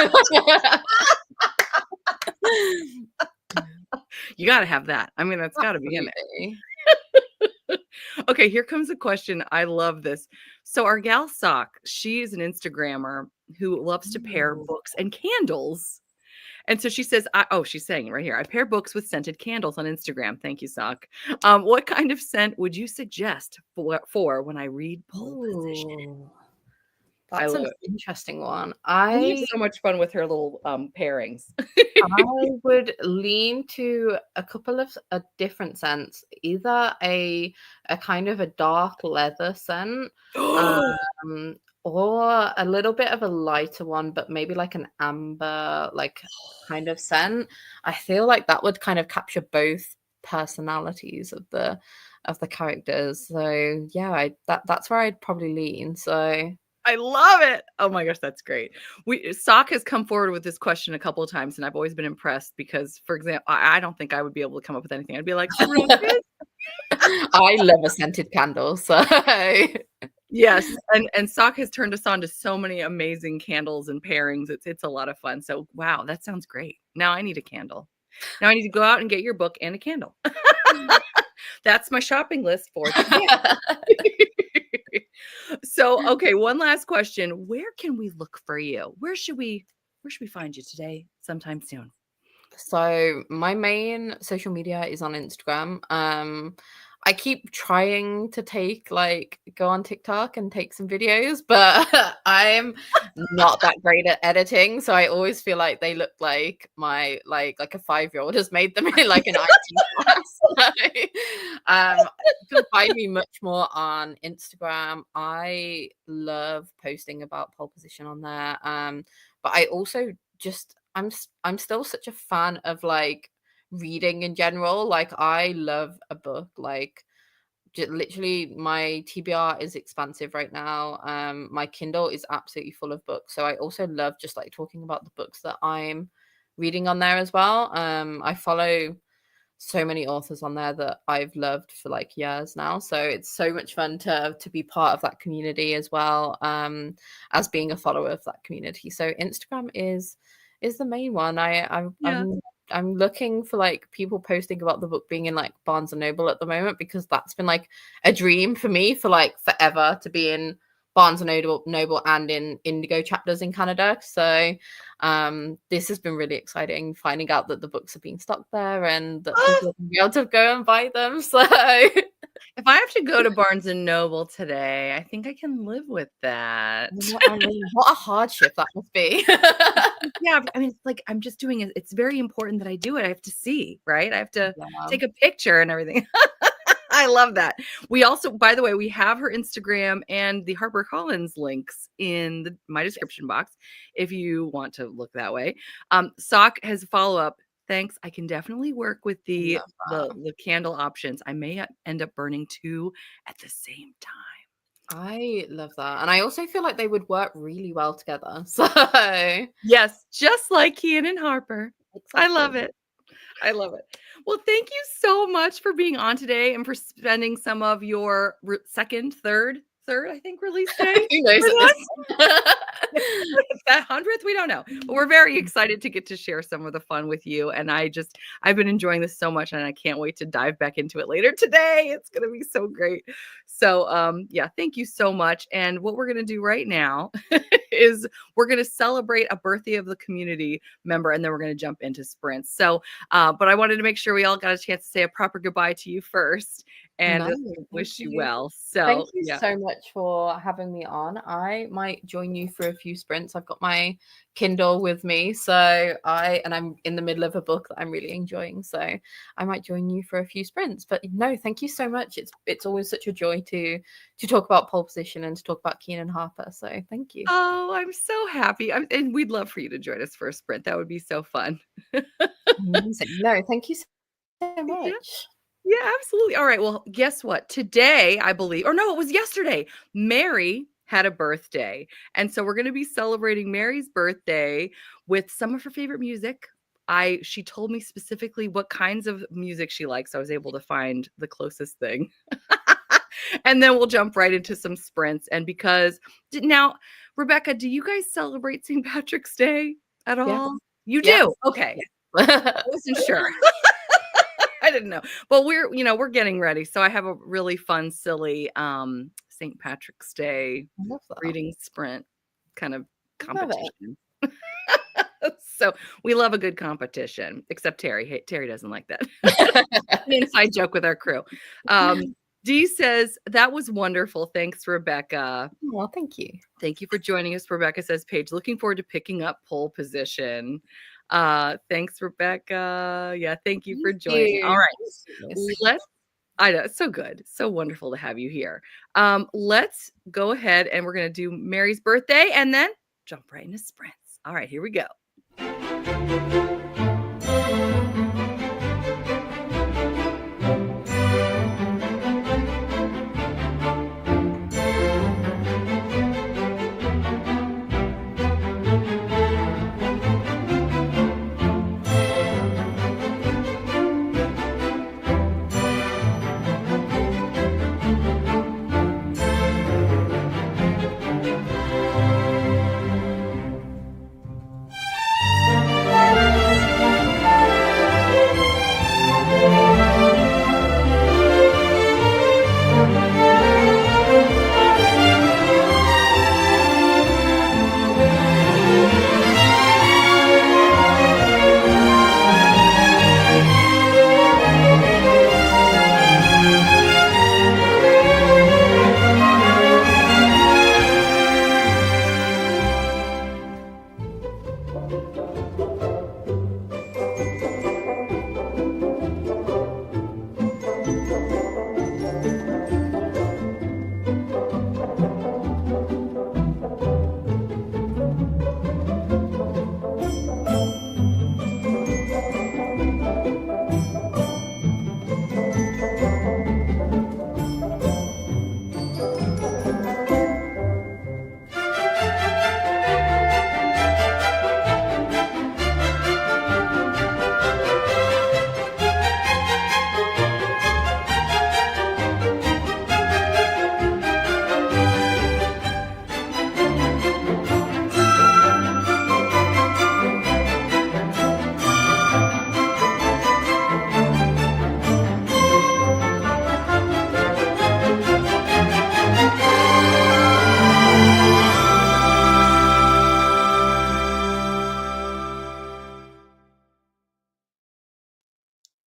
You gotta have that. I mean, that's gotta be in there. Absolutely. Okay, here comes a question. I love this. So our gal Sock, she is an Instagrammer who loves to pair Ooh. books and candles. And so she says, she's saying it right here. I pair books with scented candles on Instagram. Thank you, Sock. What kind of scent would you suggest for when I read Pole Position? Ooh. I That's love an it. interesting one. We have so much fun with her little pairings. I would lean to a couple of different scents, either a kind of a dark leather scent, um, or a little bit of a lighter one, but maybe like an amber like kind of scent. I feel like that would kind of capture both personalities of the characters. So yeah, that's where I'd probably lean. So I love it. Oh my gosh, that's great. Sock has come forward with this question a couple of times, and I've always been impressed because, for example, I don't think I would be able to come up with anything. I'd be like, for real, kids? I love a scented candle. So Yes, and Sock has turned us on to so many amazing candles and pairings. It's a lot of fun. So wow, that sounds great. Now I need a candle. Now I need to go out and get your book and a candle. That's my shopping list for today. So, okay, one last question. Where can we look for you? Where should we find you today sometime soon? So my main social media is on Instagram. I keep trying to go on TikTok and take some videos, but I'm not that great at editing. So I always feel like they look like my like a 5-year-old has made them in like an IT class. You can find me much more on Instagram. I love posting about pole position on there. But I also just I'm still such a fan of like reading in general. Like I love a book. Like literally my TBR is expansive right now. My Kindle is absolutely full of books. So I also love just like talking about the books that I'm reading on there as well. I follow so many authors on there that I've loved for like years now. So it's so much fun to be part of that community as well, as being a follower of that community. So Instagram is the main one. Yeah. I'm looking for like people posting about the book being in like Barnes and Noble at the moment, because that's been like a dream for me for like forever to be in Barnes and Noble and in Indigo chapters in Canada. So this has been really exciting, finding out that the books are being stocked there and that Oh, people are going to be able to go and buy them. So if I have to go to Barnes and Noble today, I think I can live with that. I mean, what a hardship that must be. Yeah, I mean, it's like I'm just doing it. It's very important that I do it. I have to see, right? I have to Yeah. take a picture and everything. I love that. We also, by the way, we have her Instagram and the HarperCollins links in my description box if you want to look that way. Sock has a follow-up. Thanks. I can definitely work with I the love the that. the candle options. I may end up burning 2 at the same time. I love that. And I also feel like they would work really well together. So Yes, just like Kian and Harper. I love exactly. it. I love it. Well, thank you so much for being on today and for spending some of your third, I think, release day Who knows with at this us. point? That 100th, we don't know. But we're very excited to get to share some of the fun with you. And I've been enjoying this so much, and I can't wait to dive back into it later today. It's going to be so great. So, yeah, thank you so much. And what we're going to do right now is we're going to celebrate a birthday of the community member, and then we're going to jump into sprints. So, but I wanted to make sure we all got a chance to say a proper goodbye to you first and No, just thank wish you you. well. Thank So, you yeah. so much for having me on. I might join you for a few sprints. I've got my Kindle with me, so I'm in the middle of a book that I'm really enjoying. So I might join you for a few sprints. But no, thank you so much. It's always such a joy to talk about pole position and to talk about Keenan Harper. So thank you. Oh, I'm so happy. And we'd love for you to join us for a sprint. That would be so fun. Amazing. No, thank you so Yeah. much. Yeah, absolutely. All right. Well, guess what? Today, I believe, or no, it was yesterday. Mary had a birthday. And so we're going to be celebrating Mary's birthday with some of her favorite music. She told me specifically what kinds of music she likes. So I was able to find the closest thing. And then we'll jump right into some sprints. And because now, Rebecca, do you guys celebrate St. Patrick's Day at Yes. all? You Yes. do? Okay. Yes. I wasn't sure. I didn't know. But we're getting ready. So I have a really fun, silly St. Patrick's Day I love that. reading sprint kind of I love it. competition. So we love a good competition, except Terry. Hey, Terry doesn't like that. An inside joke with our crew. Dee says, that was wonderful. Thanks, Rebecca. Well, thank you. Thank you for joining us. Rebecca says, Paige, looking forward to picking up pole position. Thanks, Rebecca. Yeah, thank you for joining. All right. I know, it's so good. So wonderful to have you here. Let's go ahead and we're going to do Mary's birthday and then jump right into sprints. All right, here we go.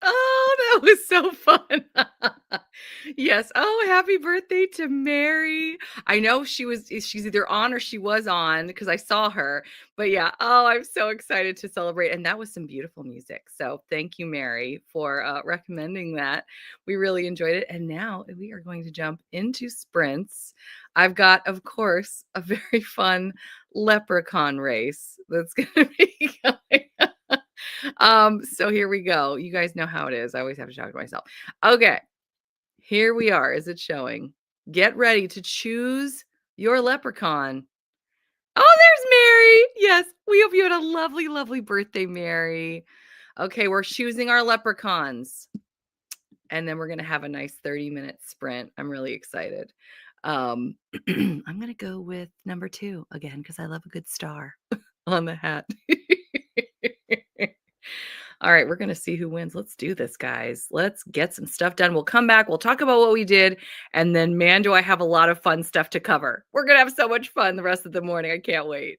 Oh, that was so fun. Yes. Oh, happy birthday to Mary. I know she's either on or she was on because I saw her. But yeah, oh, I'm so excited to celebrate. And that was some beautiful music. So thank you, Mary, for recommending that. We really enjoyed it. And now we are going to jump into sprints. I've got, of course, a very fun leprechaun race that's going to be going. So here we go. You guys know how it is. I always have to talk to myself. Okay, here we are. Is it showing? Get ready to choose your leprechaun. Oh, there's Mary. Yes, we hope you had a lovely, lovely birthday, Mary. Okay, we're choosing our leprechauns. And then we're going to have a nice 30-minute sprint. I'm really excited. I'm going to go with number 2 again because I love a good star on the hat. All right, we're going to see who wins. Let's do this, guys. Let's get some stuff done. We'll come back. We'll talk about what we did. And then, man, do I have a lot of fun stuff to cover. We're going to have so much fun the rest of the morning. I can't wait.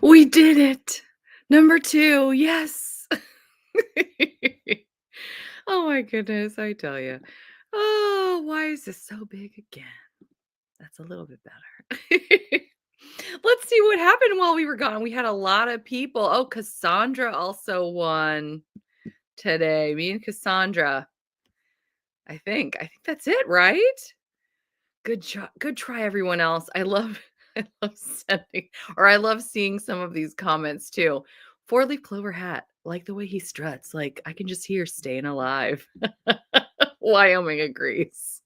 We did it. Number 2. Yes. Oh my goodness, I tell you. Oh, why is this so big again? That's a little bit better. Let's see what happened while we were gone. We had a lot of people. Oh, Cassandra also won today. Me and Cassandra. I think that's it, right? Good job. Good try, everyone else. I love I love sending or I love seeing some of these comments too. Four-leaf clover hat. Like the way he struts. Like I can just hear staying alive. Wyoming agrees.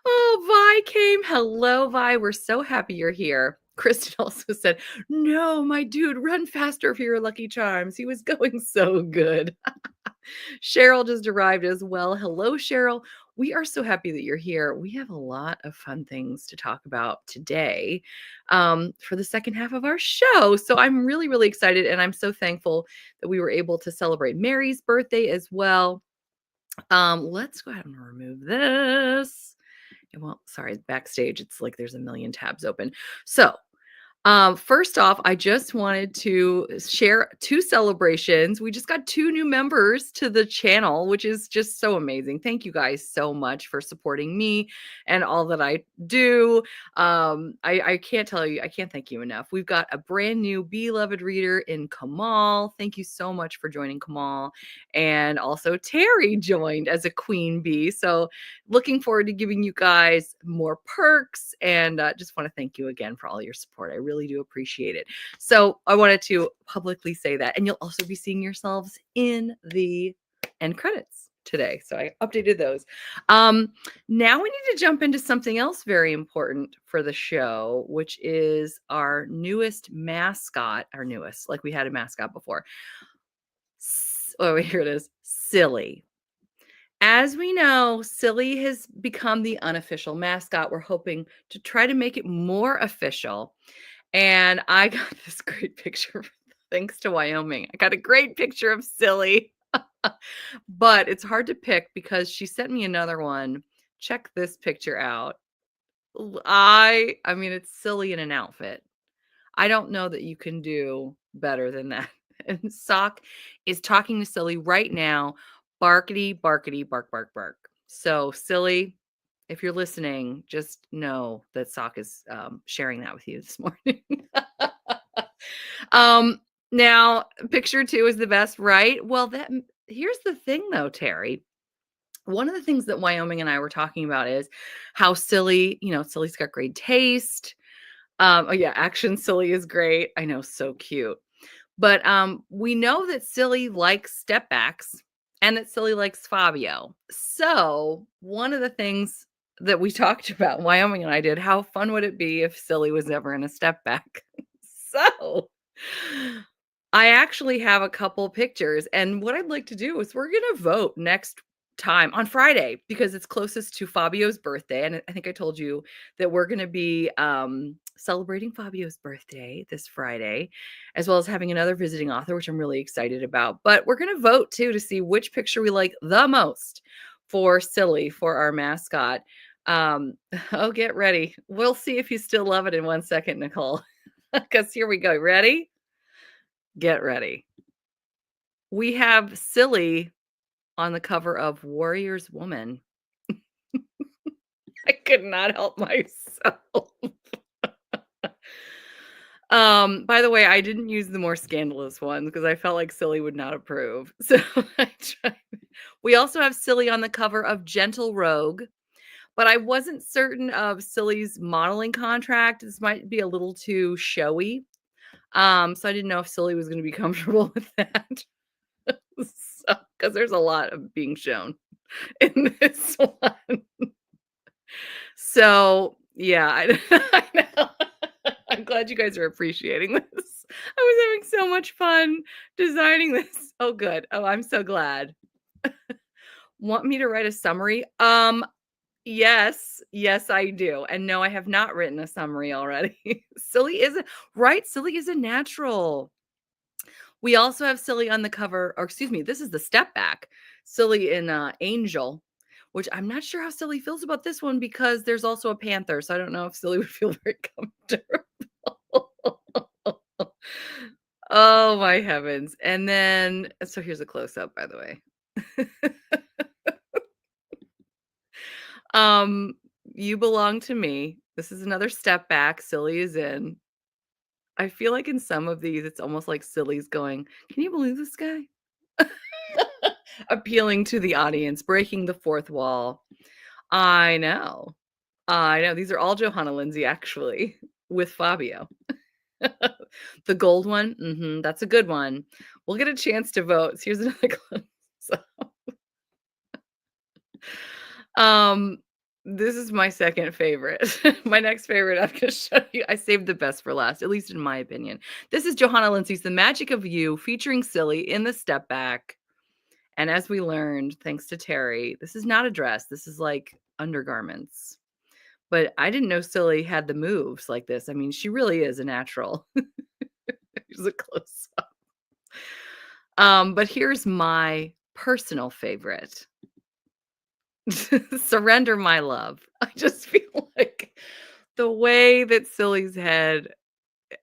Oh, Vi came. Hello, Vi. We're so happy you're here. Kristen also said, no, my dude, run faster for your Lucky Charms. He was going so good. Cheryl just arrived as well. Hello, Cheryl. We are so happy that you're here. We have a lot of fun things to talk about today for the second half of our show. So I'm really, really excited. And I'm so thankful that we were able to celebrate Mary's birthday as well. Let's go ahead and remove this. Well, sorry, backstage, it's like there's a million tabs open. So first off, I just wanted to share 2 celebrations. We just got 2 new members to the channel, which is just so amazing. Thank you guys so much for supporting me and all that I do. I can't tell you, I can't thank you enough. We've got a brand new beloved reader in Kamal. Thank you so much for joining, Kamal. And also Terry joined as a queen bee. So looking forward to giving you guys more perks and just want to thank you again for all your support. I really do appreciate it. So I wanted to publicly say that. And you'll also be seeing yourselves in the end credits today. So I updated those. Now we need to jump into something else very important for the show, which is our newest mascot, like we had a mascot before. Oh, here it is. Silly. As we know, Silly has become the unofficial mascot. We're hoping to try to make it more official. And I got this great picture thanks to Wyoming. I got a great picture of Silly. But it's hard to pick because she sent me another one. Check this picture out. I mean, it's Silly in an outfit. I don't know that you can do better than that. And Sock is talking to Silly right now. Barkity, barkity, bark, bark, bark. So, Silly, if you're listening, just know that Sock is sharing that with you this morning. Now, picture 2 is the best, right? Well, here's the thing, though, Terry. One of the things that Wyoming and I were talking about is how Silly, Silly's got great taste. Oh yeah, Action Silly is great. I know, so cute. But we know that Silly likes step backs and that Silly likes Fabio. So one of the things that we talked about, Wyoming and I did, how fun would it be if Silly was ever in a step back? So I actually have a couple pictures, and what I'd like to do is we're gonna vote next time on Friday because it's closest to Fabio's birthday, and I think I told you that we're gonna be celebrating Fabio's birthday this Friday, as well as having another visiting author, which I'm really excited about. But we're gonna vote too to see which picture we like the most for Silly, for our mascot. Oh, get ready. We'll see if you still love it in 1 second, Nicole. Because here we go. Ready? Get ready. We have Silly on the cover of Warrior's Woman. I could not help myself. By the way, I didn't use the more scandalous ones because I felt like Silly would not approve. So I tried. We also have Silly on the cover of Gentle Rogue, but I wasn't certain of Silly's modeling contract. This might be a little too showy. So I didn't know if Silly was going to be comfortable with that. So, because there's a lot of being shown in this one. So yeah, I know. I'm glad you guys are appreciating this. I was having so much fun designing this. Oh, good. Oh, I'm so glad. Want me to write a summary? Yes, I do. And no, I have not written a summary already. Silly is a natural. We also have Silly on the cover, or excuse me, this is the step back. Silly in Angel, which I'm not sure how Silly feels about this one because there's also a panther. So I don't know if Silly would feel very comfortable. Oh my heavens. And then, so here's a close up, by the way. Um, You Belong to Me. This is another step back. Silly is in. I feel like in some of these, it's almost like Silly's going, "Can you believe this guy?" Appealing to the audience, breaking the fourth wall. I know. I know. These are all Johanna Lindsay, actually, with Fabio. The gold one, that's a good one. We'll get a chance to vote. So here's another clip. So, um, this is my second favorite. My next favorite I'm gonna show you. I saved the best for last, at least in my opinion. This is Johanna Lindsay's The Magic of You, featuring Silly in the step back. And as we learned, thanks to Terry, this is not a dress. This is like undergarments. But I didn't know Silly had the moves like this. I mean, she really is a natural. Here's a close up. But here's my personal favorite. Surrender My Love. I just feel like the way that Silly's head,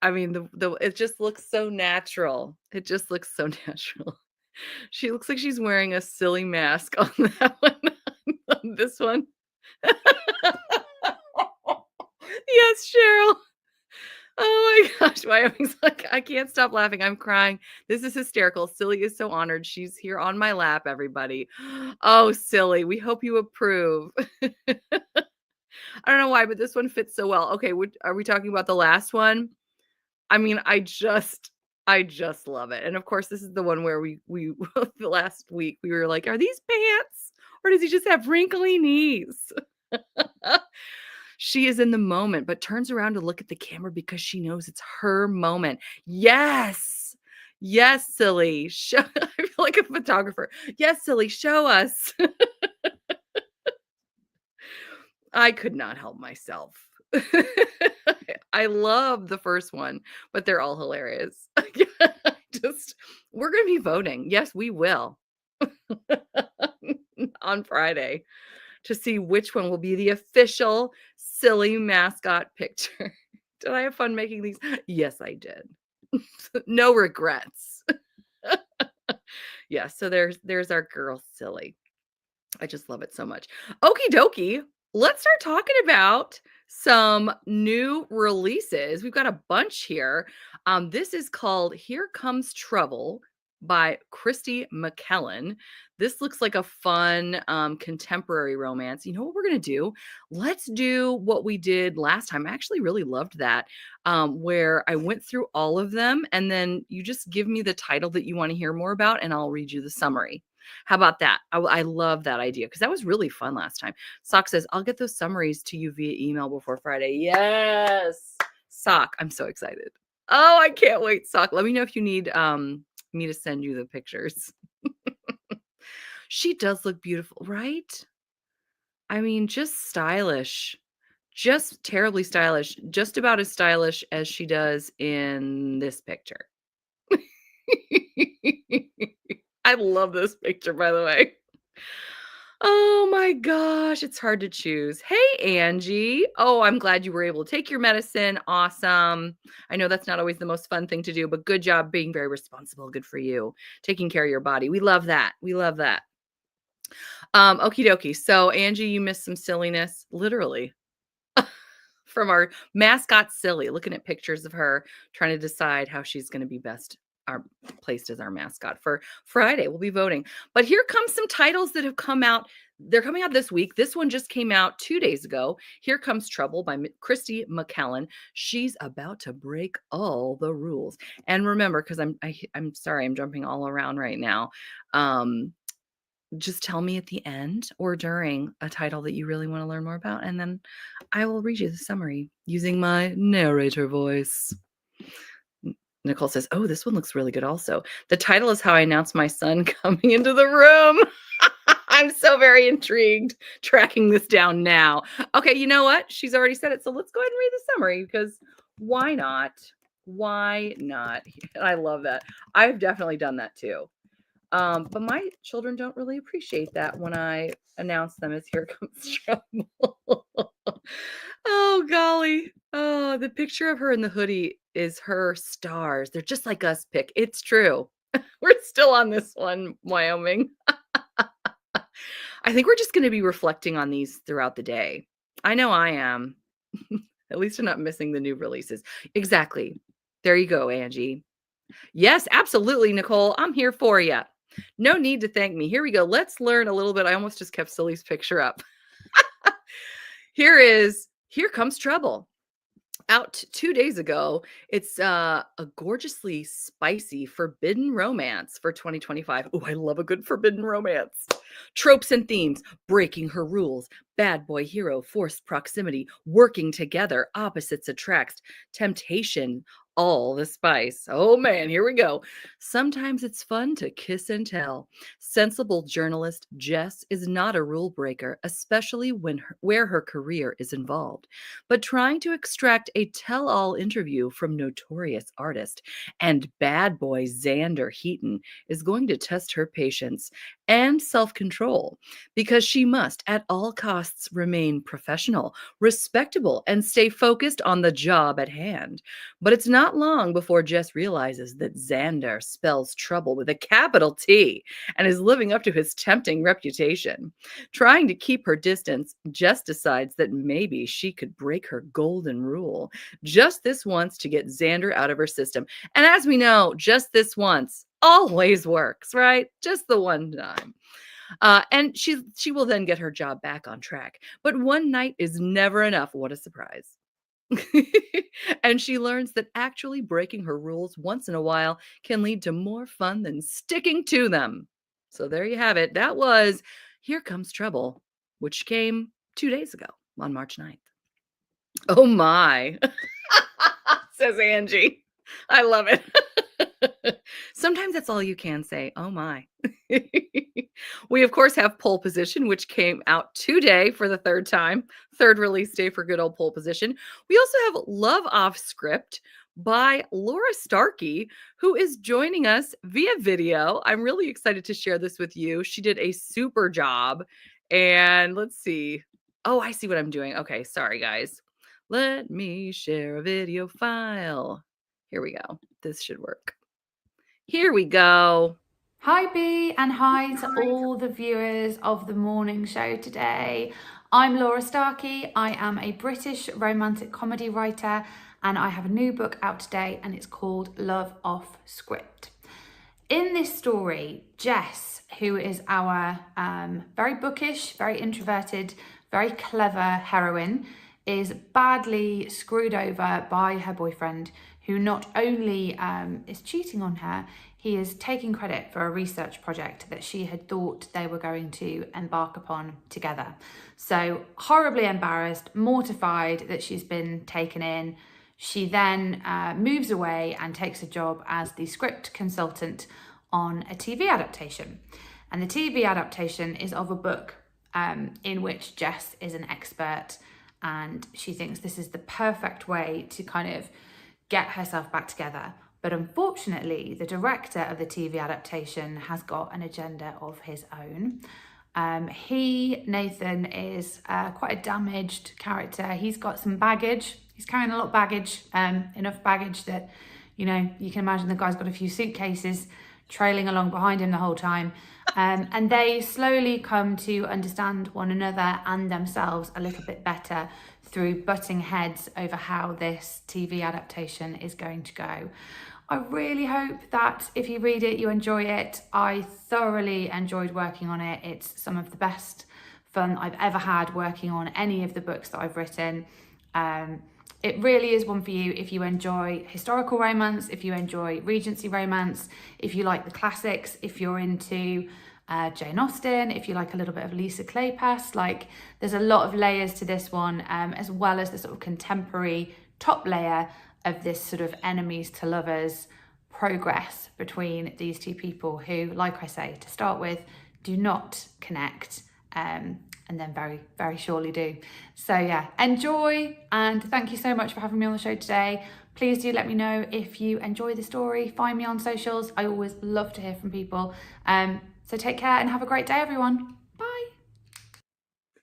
I mean, the it just looks so natural. It just looks so natural. She looks like she's wearing a silly mask on that one. On this one. Yes, Cheryl. Oh my gosh, Wyoming's like, I can't stop laughing. I'm crying. This is hysterical. Silly is so honored. She's here on my lap, everybody. Oh, Silly, we hope you approve. I don't know why, but this one fits so well. Okay, are we talking about the last one? I mean, I just love it. And of course, this is the one where we the last week we were like, are these pants or does he just have wrinkly knees? She is in the moment, but turns around to look at the camera because she knows it's her moment. Yes. Yes, Silly. I feel like a photographer. Yes, Silly, show us. I could not help myself. I love the first one, but they're all hilarious. Just we're going to be voting. Yes, we will. On Friday to see which one will be the official Silly mascot picture. Did I have fun making these? Yes, I did. No regrets. Yeah, so there's our girl Silly. I just love it so much. Okie dokie. Let's start talking about some new releases. We've got a bunch here. This is called Here Comes Trouble by Christy McKellen. This looks like a fun contemporary romance. You know what we're going to do? Let's do what we did last time. I actually really loved that, where I went through all of them and then you just give me the title that you want to hear more about and I'll read you the summary. How about that? I love that idea because that was really fun last time. Sock says, I'll get those summaries to you via email before Friday. Yes. Sock, I'm so excited. Oh, I can't wait, Sock. Let me know if you need me to send you the pictures. She does look beautiful, right? I mean, just stylish. Just terribly stylish. Just about as stylish as she does in this picture. I love this picture, by the way. Oh my gosh, it's hard to choose. Hey, Angie. Oh, I'm glad you were able to take your medicine. Awesome. I know that's not always the most fun thing to do, but good job being very responsible. Good for you. Taking care of your body. We love that. We love that. Okie dokie. So, Angie, you missed some silliness, literally, from our mascot Silly, looking at pictures of her, trying to decide how she's going to be best placed as our mascot for Friday. We'll be voting. But here comes some titles that have come out. They're coming out this week. This one just came out 2 days ago. Here Comes Trouble by Christy McKellen. She's about to break all the rules. And remember, because I'm sorry, I'm jumping all around right now. Just tell me at the end or during a title that you really want to learn more about, and then I will read you the summary using my narrator voice. Nicole says, oh, this one looks really good also. The title is How I Announced My Son Coming into the Room. I'm so very intrigued tracking this down now. Okay, you know what? She's already said it, so let's go ahead and read the summary because why not? Why not? I love that. I've definitely done that too. But my children don't really appreciate that when I announce them as Here Comes Trouble. Oh, golly. Oh, the picture of her in the hoodie is her stars. They're just like us pick. It's true. We're still on this one, Wyoming. I think we're just gonna be reflecting on these throughout the day. I know I am. At least I'm not missing the new releases. Exactly. There you go, Angie. Yes, absolutely, Nicole. I'm here for you. No need to thank me. Here we go. Let's learn a little bit. I almost just kept Silly's picture up. Here Comes Trouble. Out 2 days ago. It's a gorgeously spicy forbidden romance for 2025. Oh, I love a good forbidden romance. Tropes and themes, breaking her rules, bad boy hero, forced proximity, working together, opposites attract, temptation, all the spice. Oh man, here we go. Sometimes it's fun to kiss and tell. Sensible journalist Jess is not a rule breaker, especially where her career is involved, but trying to extract a tell all interview from notorious artist and bad boy Xander Heaton is going to test her patience and self control because she must, at all costs, remain professional, respectable, and stay focused on the job at hand. But it's not long before Jess realizes that Xander spells trouble with a capital T and is living up to his tempting reputation. Trying to keep her distance, Jess decides that maybe she could break her golden rule just this once to get Xander out of her system. And as we know, just this once always works, right? Just the one time. And she will then get her job back on track. But one night is never enough. What a surprise. And she learns that actually breaking her rules once in a while can lead to more fun than sticking to them. So there you have it. That was Here Comes Trouble, which came 2 days ago on March 9th. Oh my, says Angie. I love it. Sometimes that's all you can say. Oh my. We, of course, have Pole Position, which came out today for the third time, third release day for good old Pole Position. We also have Love Off Script by Laura Starkey, who is joining us via video. I'm really excited to share this with you. She did a super job. And let's see. Oh, I see what I'm doing. Okay, sorry, guys. Let me share a video file. Here we go. This should work. Here we go. Hi B, and hi to all the viewers of the morning show today. I'm Laura Starkey. I am a British romantic comedy writer and I have a new book out today and it's called Love Off Script. In this story, Jess, who is our very bookish, very introverted, very clever heroine, is badly screwed over by her boyfriend, who not only is cheating on her, he is taking credit for a research project that she had thought they were going to embark upon together. So horribly embarrassed, mortified that she's been taken in, she then moves away and takes a job as the script consultant on a TV adaptation. And the TV adaptation is of a book in which Jess is an expert, and she thinks this is the perfect way to kind of get herself back together. But unfortunately, the director of the TV adaptation has got an agenda of his own. Nathan, is quite a damaged character. He's got some baggage. He's carrying a lot of baggage, enough baggage that, you know, you can imagine the guy's got a few suitcases trailing along behind him the whole time. And they slowly come to understand one another and themselves a little bit better through butting heads over how this TV adaptation is going to go. I really hope that if you read it, you enjoy it. I thoroughly enjoyed working on it. It's some of the best fun I've ever had working on any of the books that I've written. It really is one for you if you enjoy historical romance, if you enjoy Regency romance, if you like the classics, if you're into Jane Austen, if you like a little bit of Lisa Kleypas. Like, there's a lot of layers to this one, as well as the sort of contemporary top layer of this sort of enemies to lovers progress between these two people who, like I say, to start with, do not connect, and then very, very surely do. So yeah, enjoy, and thank you so much for having me on the show today. Please do let me know if you enjoy the story. Find me on socials. I always love to hear from people. So take care and have a great day, everyone. Bye.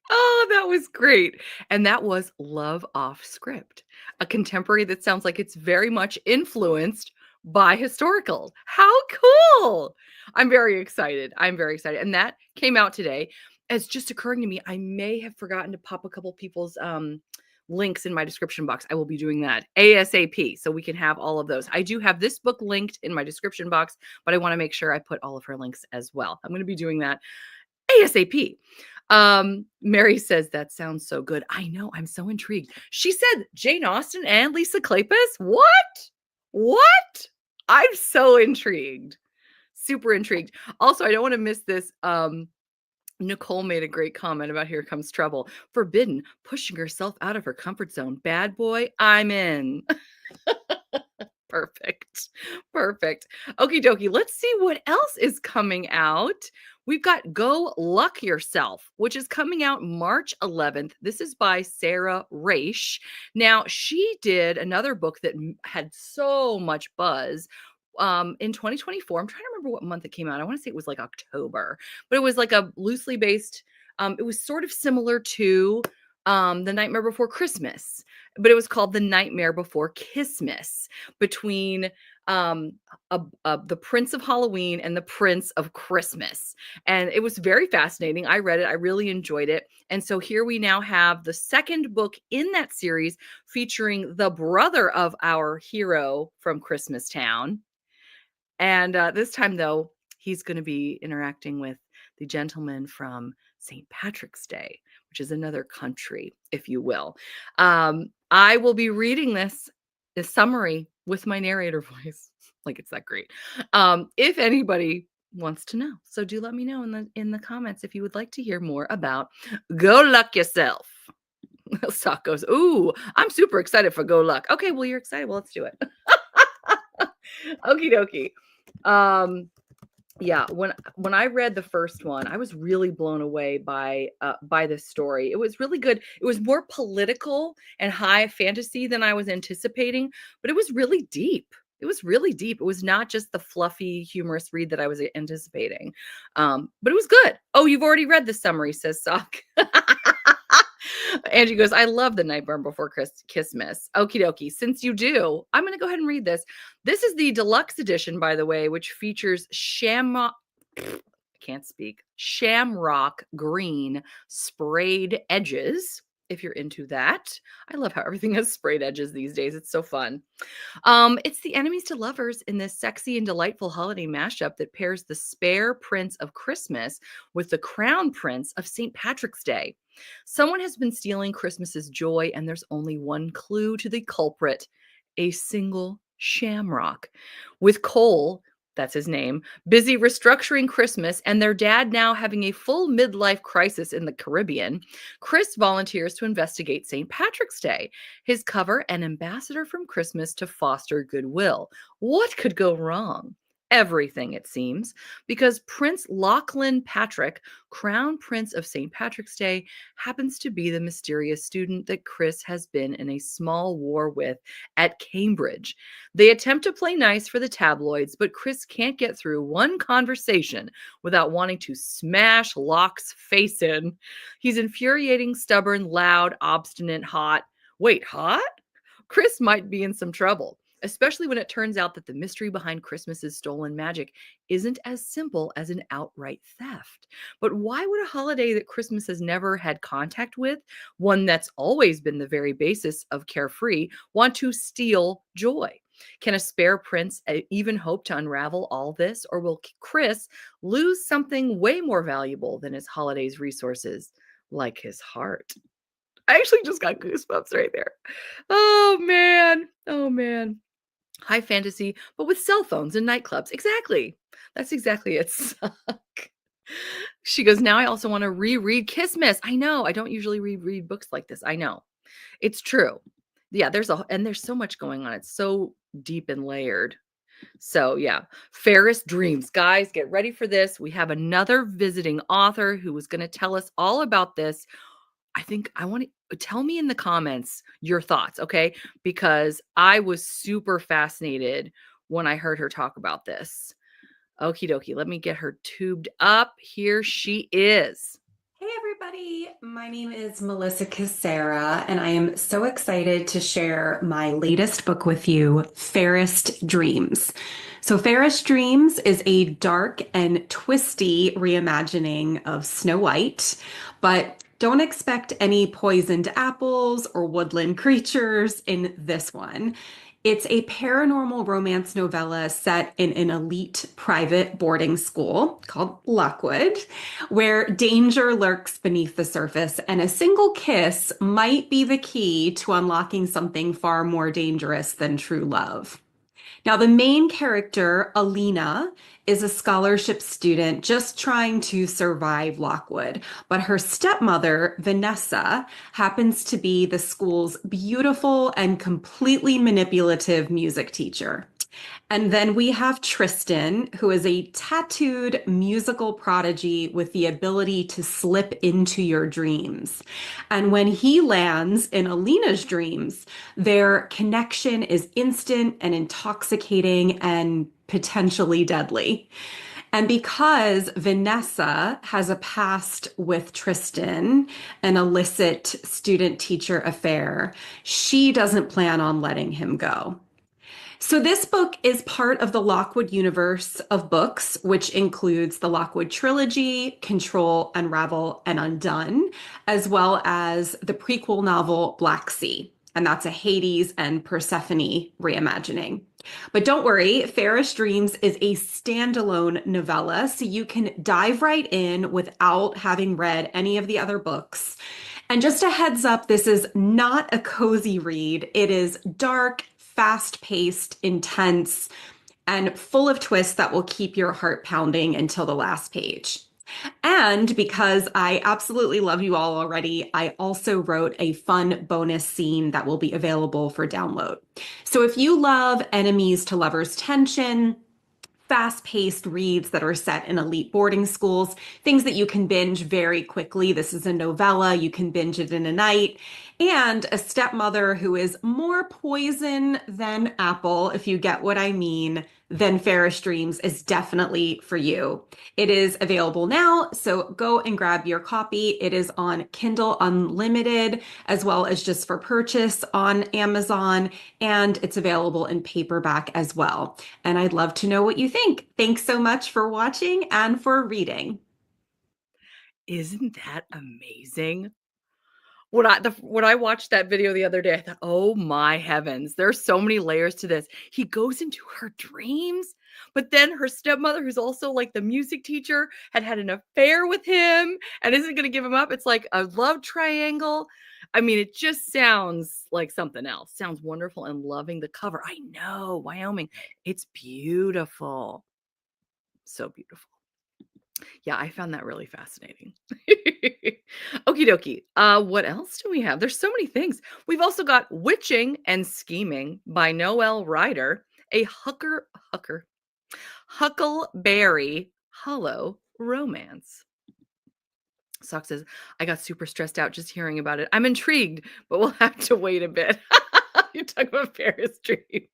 Oh, that was great. And that was Love Off Script, a contemporary that sounds like it's very much influenced by historical. How cool! I'm very excited. I'm very excited. And that came out today. It's just occurring to me, I may have forgotten to pop a couple people's links in my description box. I will be doing that ASAP so we can have all of those. I do have this book linked in my description box, but I want to make sure I put all of her links as well. I'm going to be doing that ASAP. Mary says that sounds so good. I know, I'm so intrigued. She said Jane Austen and Lisa Kleypas. What? I'm so intrigued. Super intrigued. Also, I don't want to miss this. Nicole made a great comment about Here Comes Trouble. Forbidden, pushing herself out of her comfort zone. Bad boy, I'm in. Perfect. Okie dokie. Let's see what else is coming out. We've got Go Luck Yourself, which is coming out March 11th. This is by Sarah Raish. Now, she did another book that had so much buzz in 2024. I'm trying to remember what month it came out. I want to say it was like October, but it was like a loosely based, it was sort of similar to The Nightmare Before Christmas, but it was called The Nightmare Before Christmas, between the Prince of Halloween and the Prince of Christmas. And it was very fascinating. I read it. I really enjoyed it. And so here we now have the second book in that series featuring the brother of our hero from Christmas Town. And this time, though, he's going to be interacting with the gentleman from St. Patrick's Day, which is another country, if you will. I will be reading this summary with my narrator voice. Like, it's that great. If anybody wants to know, so do let me know in the comments if you would like to hear more about Go Luck Yourself. Sock goes, ooh, I'm super excited for Go Luck. Okay, well, you're excited. Well, let's do it. Okie dokie. Yeah, when I read the first one, I was really blown away by this story. It was really good. It was more political and high fantasy than I was anticipating, but it was really deep. It was not just the fluffy, humorous read that I was anticipating. But it was good. Oh, you've already read the summary, says Sock. Angie goes, I love The Nightmare Before Christmas. Okie dokie. Since you do, I'm going to go ahead and read this. This is the deluxe edition, by the way, which features Shamrock green sprayed edges. If you're into that, I love how everything has sprayed edges these days. It's so fun. It's the enemies to lovers in this sexy and delightful holiday mashup that pairs the spare Prince of Christmas with the Crown Prince of St. Patrick's Day. Someone has been stealing Christmas's joy, and there's only one clue to the culprit: a single shamrock. With Cole, that's his name, busy restructuring Christmas and their dad now having a full midlife crisis in the Caribbean, Chris volunteers to investigate St. Patrick's Day. His cover, an ambassador from Christmas to foster goodwill. What could go wrong? Everything, it seems, because Prince Lachlan Patrick, Crown Prince of St. Patrick's Day, happens to be the mysterious student that Chris has been in a small war with at Cambridge. They attempt to play nice for the tabloids, but Chris can't get through one conversation without wanting to smash Locke's face in. He's infuriating, stubborn, loud, obstinate, hot. Wait, hot? Chris might be in some trouble, especially when it turns out that the mystery behind Christmas's stolen magic isn't as simple as an outright theft. But why would a holiday that Christmas has never had contact with, one that's always been the very basis of Carefree, want to steal joy? Can a spare prince even hope to unravel all this, or will Chris lose something way more valuable than his holiday's resources, like his heart? I actually just got goosebumps right there. Oh, man. High fantasy, but with cell phones and nightclubs. Exactly. That's exactly it. Suck. She goes, now I also want to reread Christmas. I know. I don't usually reread books like this. I know. It's true. Yeah, there's so much going on. It's so deep and layered. So yeah, Ferris Dreams. Guys, get ready for this. We have another visiting author who is going to tell us all about this. I want to tell me in the comments your thoughts, okay? Because I was super fascinated when I heard her talk about this. Okie dokie, let me get her tubed up. Here she is. Hey everybody. My name is Melissa Cassera, and I am so excited to share my latest book with you, Fairest Dreams. So, Fairest Dreams is a dark and twisty reimagining of Snow White, but don't expect any poisoned apples or woodland creatures in this one. It's a paranormal romance novella set in an elite private boarding school called Lockwood, where danger lurks beneath the surface, and a single kiss might be the key to unlocking something far more dangerous than true love. Now, the main character, Alina, is a scholarship student just trying to survive Lockwood, but her stepmother, Vanessa, happens to be the school's beautiful and completely manipulative music teacher. And then we have Tristan, who is a tattooed musical prodigy with the ability to slip into your dreams. And when he lands in Alina's dreams, their connection is instant and intoxicating and potentially deadly. And because Vanessa has a past with Tristan, an illicit student teacher affair, she doesn't plan on letting him go. So, this book is part of the Lockwood universe of books, which includes the Lockwood trilogy, Control, Unravel, and Undone, as well as the prequel novel Black Sea. And that's a Hades and Persephone reimagining. But don't worry, Fairest Dreams is a standalone novella, so you can dive right in without having read any of the other books. And just a heads up, this is not a cozy read. It is dark, fast-paced, intense, and full of twists that will keep your heart pounding until the last page. And because I absolutely love you all already, I also wrote a fun bonus scene that will be available for download. So if you love enemies to lovers tension, fast-paced reads that are set in elite boarding schools, things that you can binge very quickly. This is a novella, you can binge it in a night. And a stepmother who is more poison than apple, if you get what I mean, then Fairest Dreams is definitely for you. It is available now, so go and grab your copy. It is on Kindle Unlimited, as well as just for purchase on Amazon, and it's available in paperback as well. And I'd love to know what you think. Thanks so much for watching and for reading. Isn't that amazing? When I watched that video the other day, I thought, "Oh my heavens, there's so many layers to this." He goes into her dreams, but then her stepmother, who's also like the music teacher, had an affair with him and isn't gonna give him up. It's like a love triangle. I mean, it just sounds like something else. Sounds wonderful, and loving the cover. I know, Wyoming. It's beautiful. So beautiful. Yeah, I found that really fascinating. Okie dokie. What else do we have? There's so many things. We've also got Witching and Scheming by Noel Ryder, a Huckleberry Hollow romance. Sock says, I got super stressed out just hearing about it. I'm intrigued, but we'll have to wait a bit. You talk about Ferris dreams.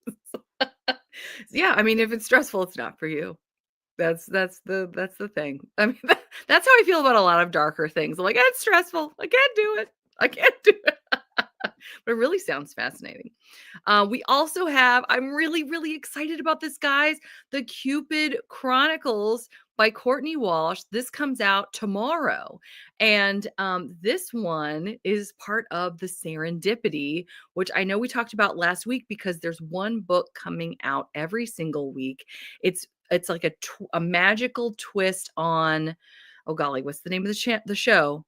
Yeah, I mean, if it's stressful, it's not for you. That's the thing. I mean, that's how I feel about a lot of darker things. I'm like, it's stressful. I can't do it. I can't do it. But it really sounds fascinating. We also have, I'm really, really excited about this, guys, The Cupid Chronicles by Courtney Walsh. This comes out tomorrow. And this one is part of the Serendipity, which I know we talked about last week because there's one book coming out every single week. It's like a magical twist on, oh golly, what's the name of the show?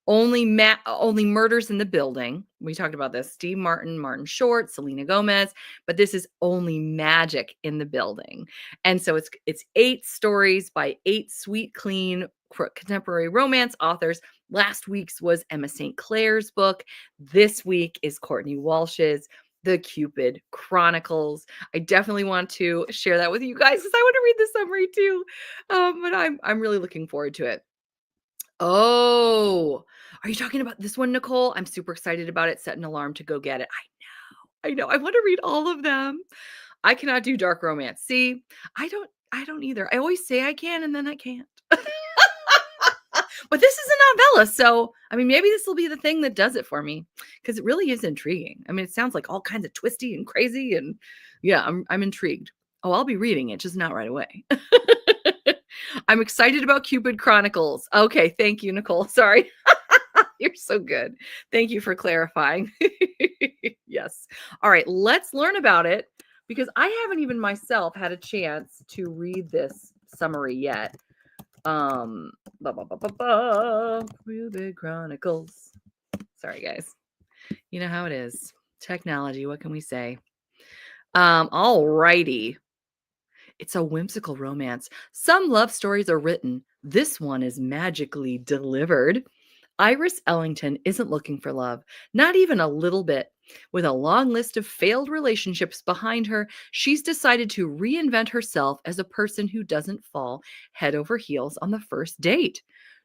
Only Murders in the Building. We talked about this. Steve Martin, Martin Short, Selena Gomez, but this is Only Magic in the Building. And so it's 8 stories by 8 sweet, clean contemporary romance authors. Last week's was Emma St. Clair's book. This week is Courtney Walsh's The Cupid Chronicles. I definitely want to share that with you guys because I want to read the summary too. But I'm really looking forward to it. Oh, are you talking about this one, Nicole? I'm super excited about it. Set an alarm to go get it. I know. I want to read all of them. I cannot do dark romance. See, I don't either. I always say I can and then I can't. But this is a novella, so I mean, maybe this will be the thing that does it for me because it really is intriguing. I mean, it sounds like all kinds of twisty and crazy, and yeah, I'm intrigued. Oh, I'll be reading it, just not right away. I'm excited about Cupid Chronicles. Okay, thank you, Nicole. Sorry. You're so good. Thank you for clarifying. Yes. All right, let's learn about it because I haven't even myself had a chance to read this summary yet. Cupid Chronicles. Sorry, guys. You know how it is. Technology, what can we say? All righty. It's a whimsical romance. Some love stories are written. This one is magically delivered. Iris Ellington isn't looking for love, not even a little bit. With a long list of failed relationships behind her, she's decided to reinvent herself as a person who doesn't fall head over heels on the first date.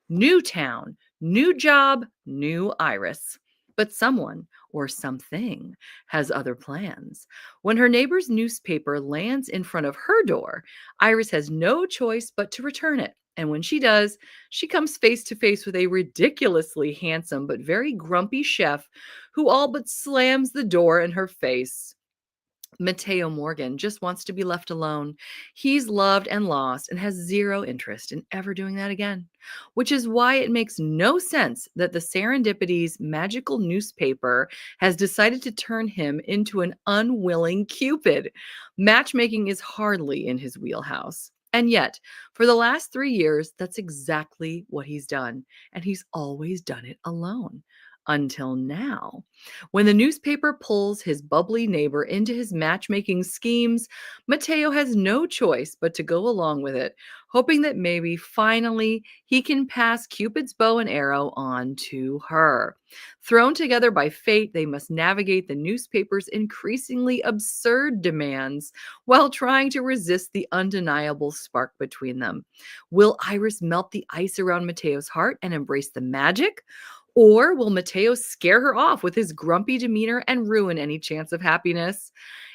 New town, new job, new Iris. But someone or something has other plans. When her neighbor's newspaper lands in front of her door, Iris has no choice but to return it. And when she does, she comes face to face with a ridiculously handsome but very grumpy chef who all but slams the door in her face. Mateo Morgan just wants to be left alone. He's loved and lost and has zero interest in ever doing that again, which is why it makes no sense that the Serendipity's magical newspaper has decided to turn him into an unwilling Cupid. Matchmaking is hardly in his wheelhouse. And yet, for the last 3 years, that's exactly what he's done. And he's always done it alone. Until now. When the newspaper pulls his bubbly neighbor into his matchmaking schemes, Mateo has no choice but to go along with it, hoping that maybe finally he can pass Cupid's bow and arrow on to her. Thrown together by fate, they must navigate the newspaper's increasingly absurd demands while trying to resist the undeniable spark between them. Will Iris melt the ice around Mateo's heart and embrace the magic? Or will Mateo scare her off with his grumpy demeanor and ruin any chance of happiness?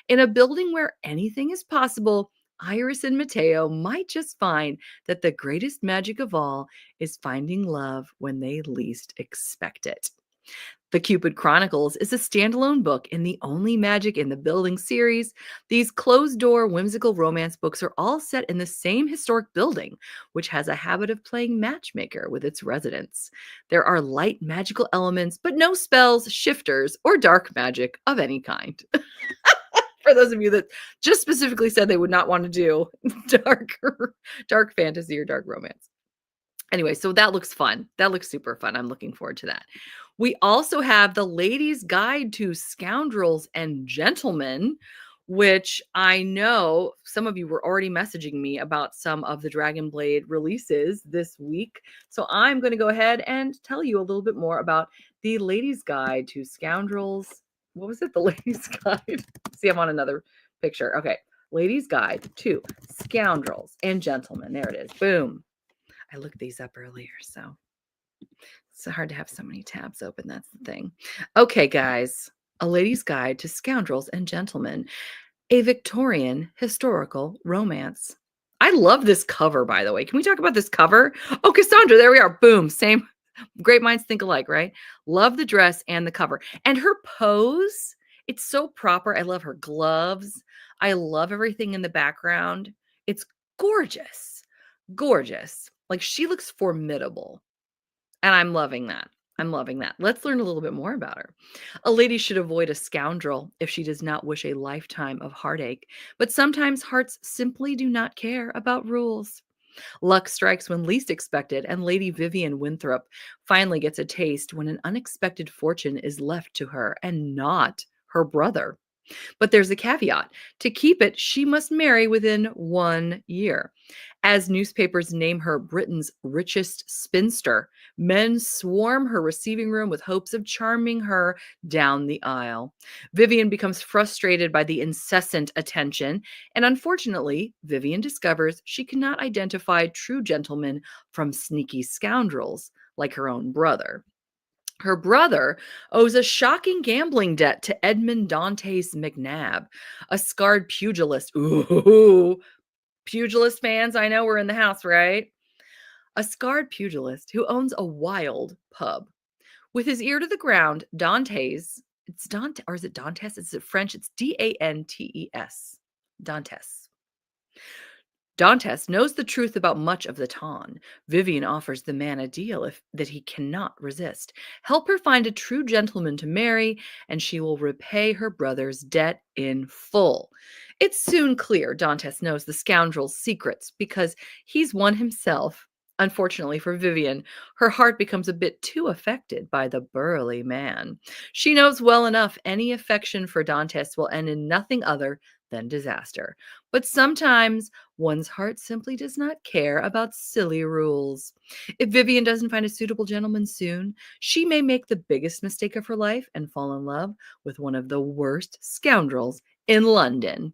In a building where anything is possible, Iris and Mateo might just find that the greatest magic of all is finding love when they least expect it. The Cupid Chronicles is a standalone book in the Only Magic in the Building series. These closed-door whimsical romance books are all set in the same historic building, which has a habit of playing matchmaker with its residents. There are light magical elements, but no spells, shifters, or dark magic of any kind. For those of you that just specifically said they would not want to do dark fantasy or dark romance. Anyway, so that looks fun. That looks super fun. I'm looking forward to that. We also have The Lady's Guide to Scoundrels and Gentlemen, which I know some of you were already messaging me about some of the Dragon Blade releases this week. So I'm going to go ahead and tell you a little bit more about The Lady's Guide to Scoundrels. What was it? The Lady's Guide. See, I'm on another picture. Okay. Lady's Guide to Scoundrels and Gentlemen. There it is. Boom. I looked these up earlier, so it's hard to have so many tabs open. That's the thing. Okay, guys, A Lady's Guide to Scoundrels and Gentlemen, a Victorian historical romance. I love this cover, by the way. Can we talk about this cover? Oh, Cassandra, there we are. Boom. Same. Great minds think alike, right? Love the dress and the cover. And her pose, it's so proper. I love her gloves. I love everything in the background. It's gorgeous. Gorgeous. Like she looks formidable. And I'm loving that. I'm loving that. Let's learn a little bit more about her. A lady should avoid a scoundrel if she does not wish a lifetime of heartache. But sometimes hearts simply do not care about rules. Luck strikes when least expected, and Lady Vivian Winthrop finally gets a taste when an unexpected fortune is left to her and not her brother. But there's a caveat. To keep it, she must marry within 1 year. As newspapers name her Britain's richest spinster, men swarm her receiving room with hopes of charming her down the aisle. Vivian becomes frustrated by the incessant attention, and unfortunately, Vivian discovers she cannot identify true gentlemen from sneaky scoundrels like her own brother. Her brother owes a shocking gambling debt to Edmund Dantes McNabb, a scarred pugilist. Ooh, pugilist fans, I know we're in the house, right? a scarred pugilist who owns a wild pub. With his ear to the ground, Dantes, it's Dante, or is it Dantes? It's French, it's Dantes. Dantes. Dantes knows the truth about much of the Ton. Vivian offers the man a deal that he cannot resist. Help her find a true gentleman to marry, and she will repay her brother's debt in full. It's soon clear Dantes knows the scoundrel's secrets because he's one himself. Unfortunately for Vivian, her heart becomes a bit too affected by the burly man. She knows well enough any affection for Dantes will end in nothing other than disaster. But sometimes one's heart simply does not care about silly rules. If Vivian doesn't find a suitable gentleman soon, she may make the biggest mistake of her life and fall in love with one of the worst scoundrels in London.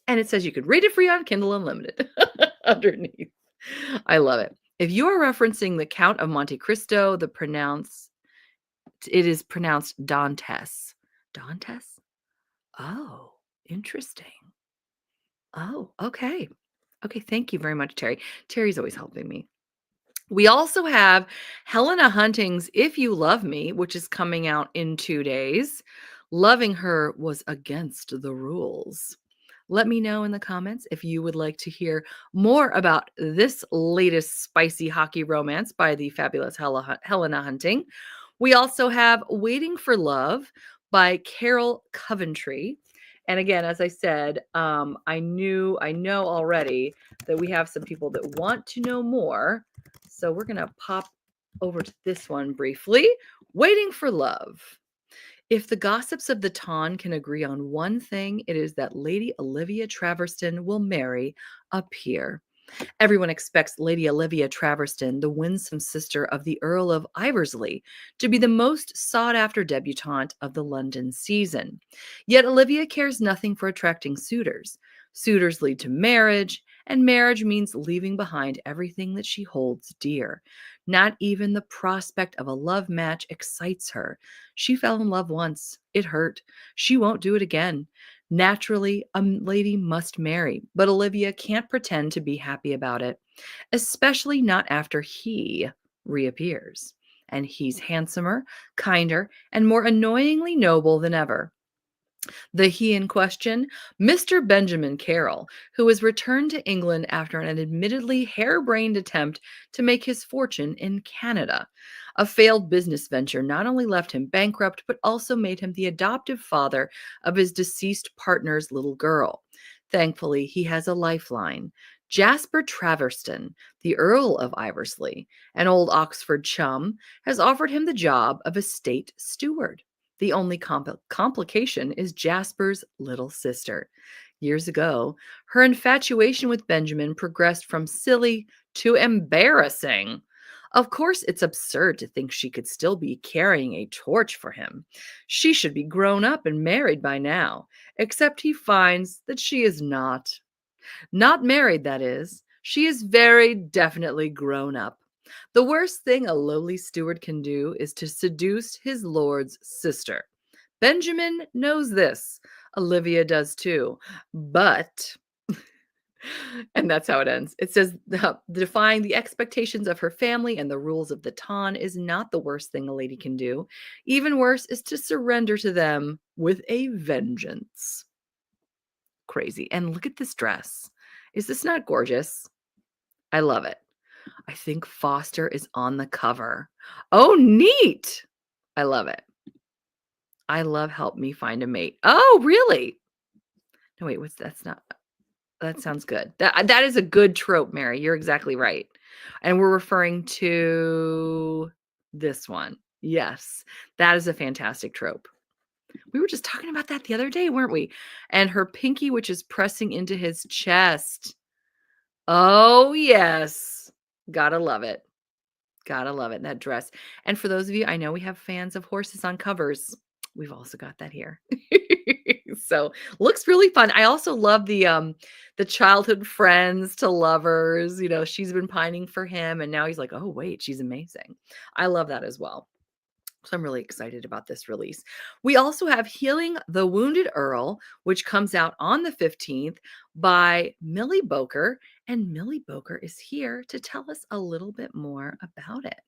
And it says you could read it free on Kindle Unlimited underneath. I love it. If you are referencing the Count of Monte Cristo, it is pronounced Dantes. Dantes? Oh, interesting. Oh, okay. Okay, thank you very much, Terry. Terry's always helping me. We also have Helena Hunting's If You Love Me, which is coming out in 2 days. Loving her was against the rules. Let me know in the comments if you would like to hear more about this latest spicy hockey romance by the fabulous Helena Hunting. We also have Waiting for Love by Carol Coventry. And again, as I said, I know already that we have some people that want to know more. So we're going to pop over to this one briefly. Waiting for Love. If the gossips of the Ton can agree on one thing, it is that Lady Olivia Traverston will marry a peer. Everyone expects Lady Olivia Traverston, the winsome sister of the Earl of Iversley, to be the most sought-after debutante of the London season. Yet Olivia cares nothing for attracting suitors. Suitors lead to marriage, and marriage means leaving behind everything that she holds dear. Not even the prospect of a love match excites her. She fell in love once. It hurt. She won't do it again. Naturally, a lady must marry, but Olivia can't pretend to be happy about it, especially not after he reappears. And he's handsomer, kinder, and more annoyingly noble than ever. The he in question, Mr. Benjamin Carroll, who has returned to England after an admittedly harebrained attempt to make his fortune in Canada. A failed business venture not only left him bankrupt, but also made him the adoptive father of his deceased partner's little girl. Thankfully, he has a lifeline. Jasper Traverston, the Earl of Iversley, an old Oxford chum, has offered him the job of estate steward. The only complication is Jasper's little sister. Years ago, her infatuation with Benjamin progressed from silly to embarrassing. Of course, it's absurd to think she could still be carrying a torch for him. She should be grown up and married by now, except he finds that she is not. Not married, that is. She is very definitely grown up. The worst thing a lowly steward can do is to seduce his lord's sister. Benjamin knows this. Olivia does too. But, and that's how it ends. It says, defying the expectations of her family and the rules of the Ton is not the worst thing a lady can do. Even worse is to surrender to them with a vengeance. Crazy. And look at this dress. Is this not gorgeous? I love it. I think Foster is on the cover. Oh, neat. I love it. I love Help Me Find a Mate. Oh, really? No, wait, that sounds good. That is a good trope, Mary. You're exactly right. And we're referring to this one. Yes, that is a fantastic trope. We were just talking about that the other day, weren't we? And her pinky, which is pressing into his chest. Oh, yes. Gotta love it. Gotta love it. That dress. And for those of you, I know we have fans of horses on covers. We've also got that here. So looks really fun. I also love the childhood friends to lovers. You know, she's been pining for him, and now he's like, oh, wait, she's amazing. I love that as well. So I'm really excited about this release. We also have Healing the Wounded Earl, which comes out on the 15th by Millie Bowker. And Millie Bowker is here to tell us a little bit more about it.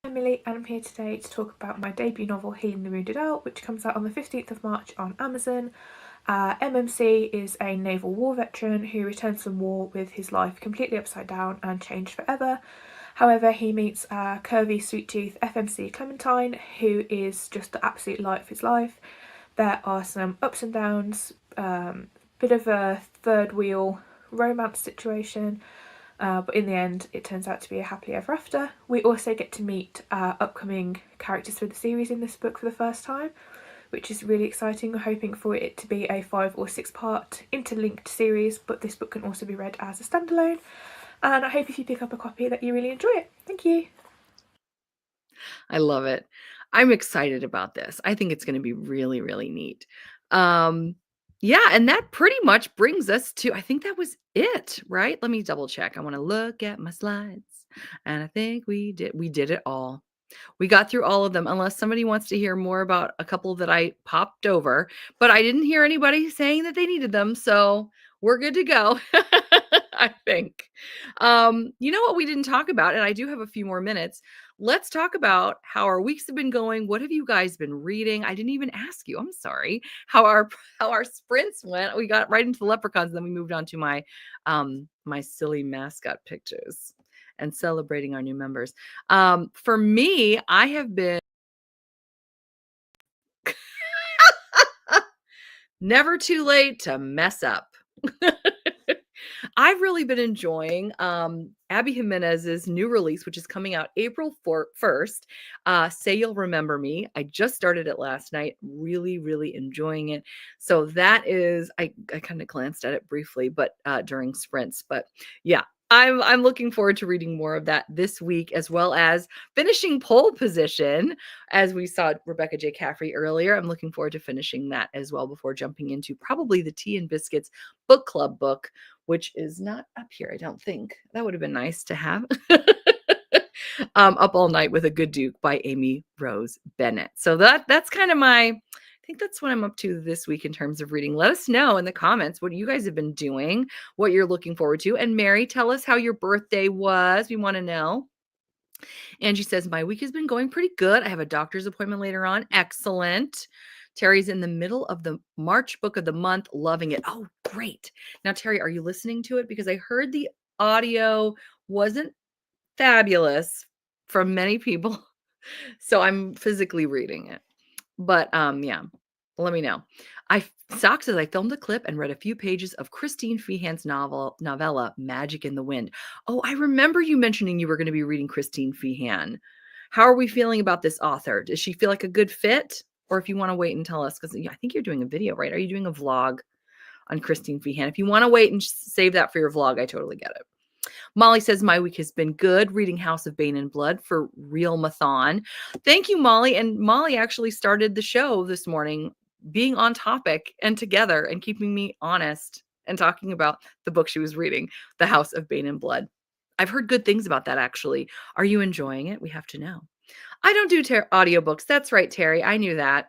I'm Millie and I'm here today to talk about my debut novel Healing the Wounded Earl, which comes out on the 15th of March on Amazon. MMC is a naval war veteran who returns from war with his life completely upside down and changed forever. However, he meets curvy, sweet-tooth FMC Clementine, who is just the absolute light of his life. There are some ups and downs, bit of a third wheel romance situation, but in the end it turns out to be a happily ever after. We also get to meet upcoming characters for the series in this book for the first time, which is really exciting. We're hoping for it to be a 5 or 6 part interlinked series, but this book can also be read as a standalone. And I hope if you pick up a copy that you really enjoy it. Thank you. I love it. I'm excited about this. I think it's going to be really, really neat. Yeah, and that pretty much brings us to, I think that was it, right? Let me double check. I want to look at my slides. And I think we did it all. We got through all of them, unless somebody wants to hear more about a couple that I popped over, but I didn't hear anybody saying that they needed them, so we're good to go, I think. You know what we didn't talk about, and I do have a few more minutes. Let's talk about how our weeks have been going. What have you guys been reading? I didn't even ask you. I'm sorry. How our sprints went. We got right into the leprechauns, and then we moved on to my silly mascot pictures and celebrating our new members. For me, I have been never too late to mess up. I've really been enjoying Abby Jimenez's new release, which is coming out April 1st. Say You'll Remember Me. I just started it last night. Really, really enjoying it. So that is, I kind of glanced at it briefly, but during sprints. But yeah, I'm looking forward to reading more of that this week, as well as finishing Pole Position, as we saw Rebecca J. Caffery earlier. I'm looking forward to finishing that as well before jumping into probably the Tea and Biscuits book club book, which is not up here, I don't think. That would have been nice to have. Up All Night with a Good Duke by Amy Rose Bennett. So that's kind of I think that's what I'm up to this week in terms of reading. Let us know in the comments what you guys have been doing, what you're looking forward to. And Mary, tell us how your birthday was. We want to know. Angie says, my week has been going pretty good. I have a doctor's appointment later on. Excellent. Terry's in the middle of the March book of the month, loving it. Oh, great. Now, Terry, are you listening to it? Because I heard the audio wasn't fabulous from many people. So I'm physically reading it. But yeah, let me know. Sock says I filmed a clip and read a few pages of Christine Feehan's novella, Magic in the Wind. Oh, I remember you mentioning you were going to be reading Christine Feehan. How are we feeling about this author? Does she feel like a good fit? Or if you want to wait and tell us, because I think you're doing a video, right? Are you doing a vlog on Christine Feehan? If you want to wait and save that for your vlog, I totally get it. Molly says, my week has been good, reading House of Bane and Blood for Real Mathon. Thank you, Molly. And Molly actually started the show this morning being on topic and together and keeping me honest and talking about the book she was reading, The House of Bane and Blood. I've heard good things about that, actually. Are you enjoying it? We have to know. I don't do audiobooks. That's right, Terry. I knew that.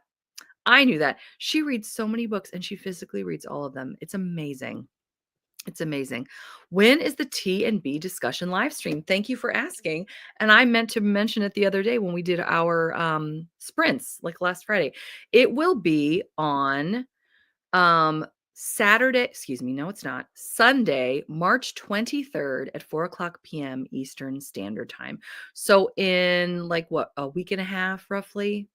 She reads so many books and she physically reads all of them. It's amazing. It's amazing. When is the T&B discussion live stream? Thank you for asking. And I meant to mention it the other day when we did our sprints, like last Friday. It will be on Saturday, excuse me, no, it's not. Sunday, March 23rd at 4:00 p.m. Eastern Standard Time. So in like what, a week and a half, roughly?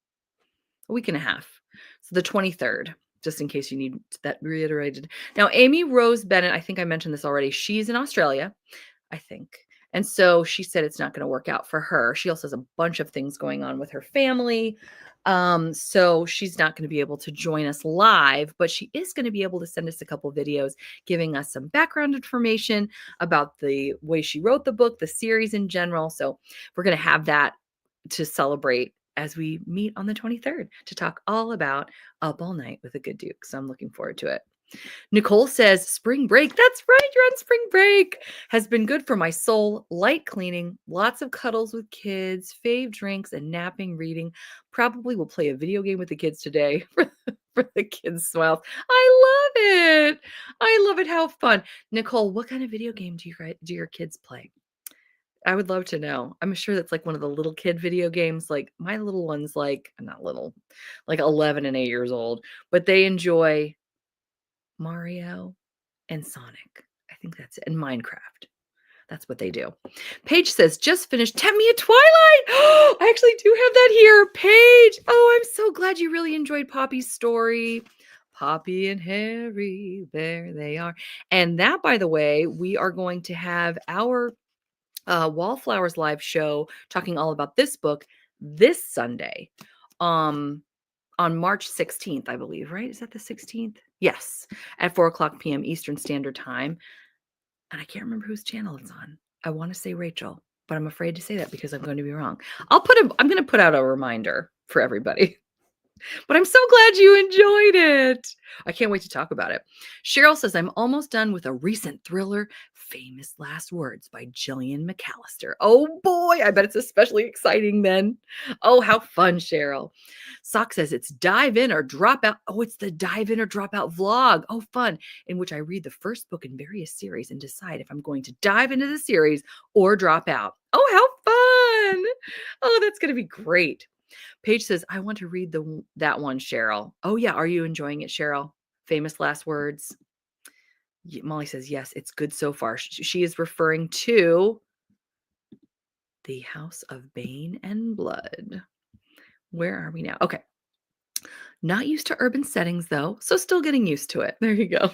A week and a half. So the 23rd. Just in case you need that reiterated. Now, Amy Rose Bennett, I think I mentioned this already. She's in Australia, I think. And so she said it's not going to work out for her. She also has a bunch of things going on with her family. So she's not going to be able to join us live, but she is going to be able to send us a couple videos giving us some background information about the way she wrote the book, the series in general. So we're going to have that to celebrate as we meet on the 23rd to talk all about Up All Night with a Good Duke. So I'm looking forward to it. Nicole says, spring break. That's right. You're on spring break. Has been good for my soul. Light cleaning, lots of cuddles with kids, fave drinks, and napping, reading. Probably will play a video game with the kids today for the kids' smiles. I love it. I love it. How fun. Nicole, what kind of video game do your kids play? I would love to know. I'm sure that's like one of the little kid video games. Like my little one's like, not little, like 11 and 8 years old, but they enjoy Mario and Sonic. I think that's it. And Minecraft. That's what they do. Paige says, just finished Temia Twilight. I actually do have that here. Paige. Oh, I'm so glad you really enjoyed Poppy's story. Poppy and Harry, there they are. And that, by the way, we are going to have our Wallflowers live show talking all about this book this Sunday. On March 16th, I believe, right? Is that the 16th? Yes, at 4:00 p.m. Eastern Standard Time. And I can't remember whose channel it's on. I want to say Rachel, but I'm afraid to say that because I'm going to be wrong. I'm going to put out a reminder for everybody. But I'm so glad you enjoyed it. I can't wait to talk about it. Cheryl says, I'm almost done with a recent thriller, Famous Last Words by Gillian McAllister. Oh boy, I bet it's especially exciting then. Oh, how fun, Cheryl. Sock says it's dive in or drop out. Oh, it's the dive in or drop out vlog. Oh, fun. In which I read the first book in various series and decide if I'm going to dive into the series or drop out. Oh, how fun. Oh, that's going to be great. Paige says, I want to read that one, Cheryl. Oh, yeah. Are you enjoying it, Cheryl? Famous Last Words. Molly says, yes, it's good so far. She is referring to The House of Bane and Blood. Where are we now? Okay. Not used to urban settings, though, so still getting used to it. There you go.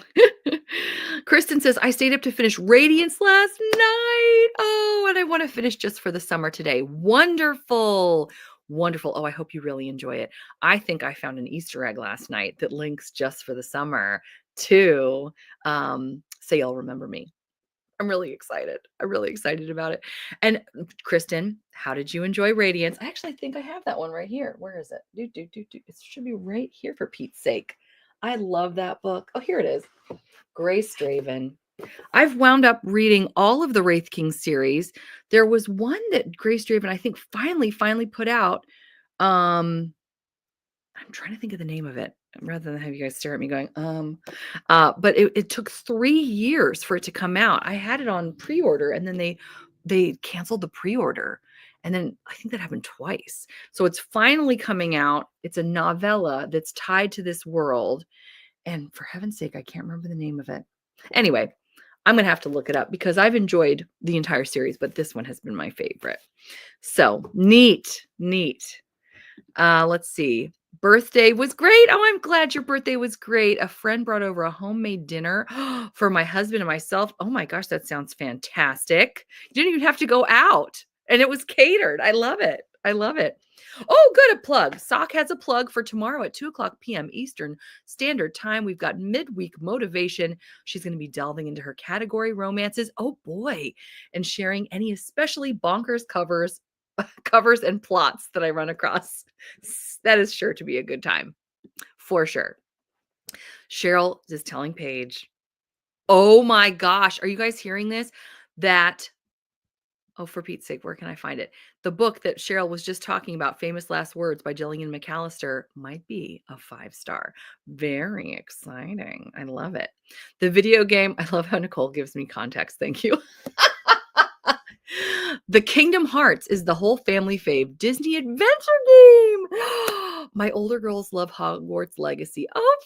Kristen says, I stayed up to finish Radiance last night. Oh, and I want to finish just for the summer today. Wonderful. Wonderful. Oh, I hope you really enjoy it. I think I found an Easter egg last night that links just for the summer to Say You'll Remember Me. I'm really excited. I'm really excited about it. And Kristen, how did you enjoy Radiance? I actually think I have that one right here. Where is it? It should be right here for Pete's sake. I love that book. Oh, here it is. Grace Draven. I've wound up reading all of the Wraith King series. There was one that Grace Draven, I think, finally put out. I'm trying to think of the name of it rather than have you guys stare at me going, but it took 3 years for it to come out. I had it on pre-order and then they canceled the pre-order. And then I think that happened twice. So it's finally coming out. It's a novella that's tied to this world. And for heaven's sake, I can't remember the name of it. Anyway, I'm going to have to look it up because I've enjoyed the entire series, but this one has been my favorite. So neat. Let's see. Birthday was great. Oh, I'm glad your birthday was great. A friend brought over a homemade dinner for my husband and myself. Oh my gosh, that sounds fantastic. You didn't even have to go out and it was catered. I love it. Oh, good. A plug. Sock has a plug for tomorrow at 2:00 p.m. Eastern Standard Time. We've got midweek motivation. She's going to be delving into her category romances. Oh boy. And sharing any especially bonkers covers and plots that I run across. That is sure to be a good time. For sure. Cheryl is telling Paige, oh my gosh, are you guys hearing this? Oh, for Pete's sake, where can I find it? The book that Cheryl was just talking about, Famous Last Words by Gillian McAllister, might be a 5-star. Very exciting. I love it. The video game, I love how Nicole gives me context. Thank you. The Kingdom Hearts is the whole family fave Disney adventure game. My older girls love Hogwarts Legacy. Oh,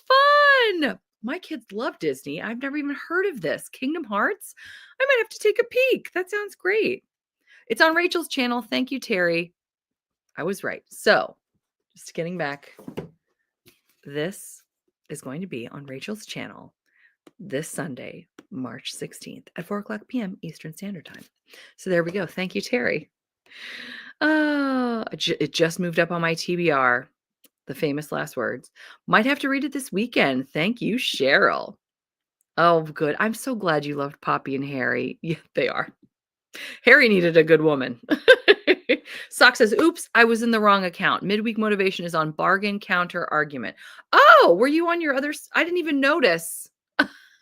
fun. My kids love Disney. I've never even heard of this. Kingdom Hearts? I might have to take a peek. That sounds great. It's on Rachel's channel. Thank you, Terry. I was right. So, just getting back. This is going to be on Rachel's channel this Sunday, March 16th at 4:00 p.m. Eastern Standard Time. So there we go. Thank you, Terry. It just moved up on my TBR. The Famous Last Words. Might have to read it this weekend. Thank you, Cheryl. Oh, good. I'm so glad you loved Poppy and Harry. Yeah, they are. Harry needed a good woman. Sock says, oops, I was in the wrong account. Midweek motivation is on bargain counter argument. Oh, were you on your other? I didn't even notice.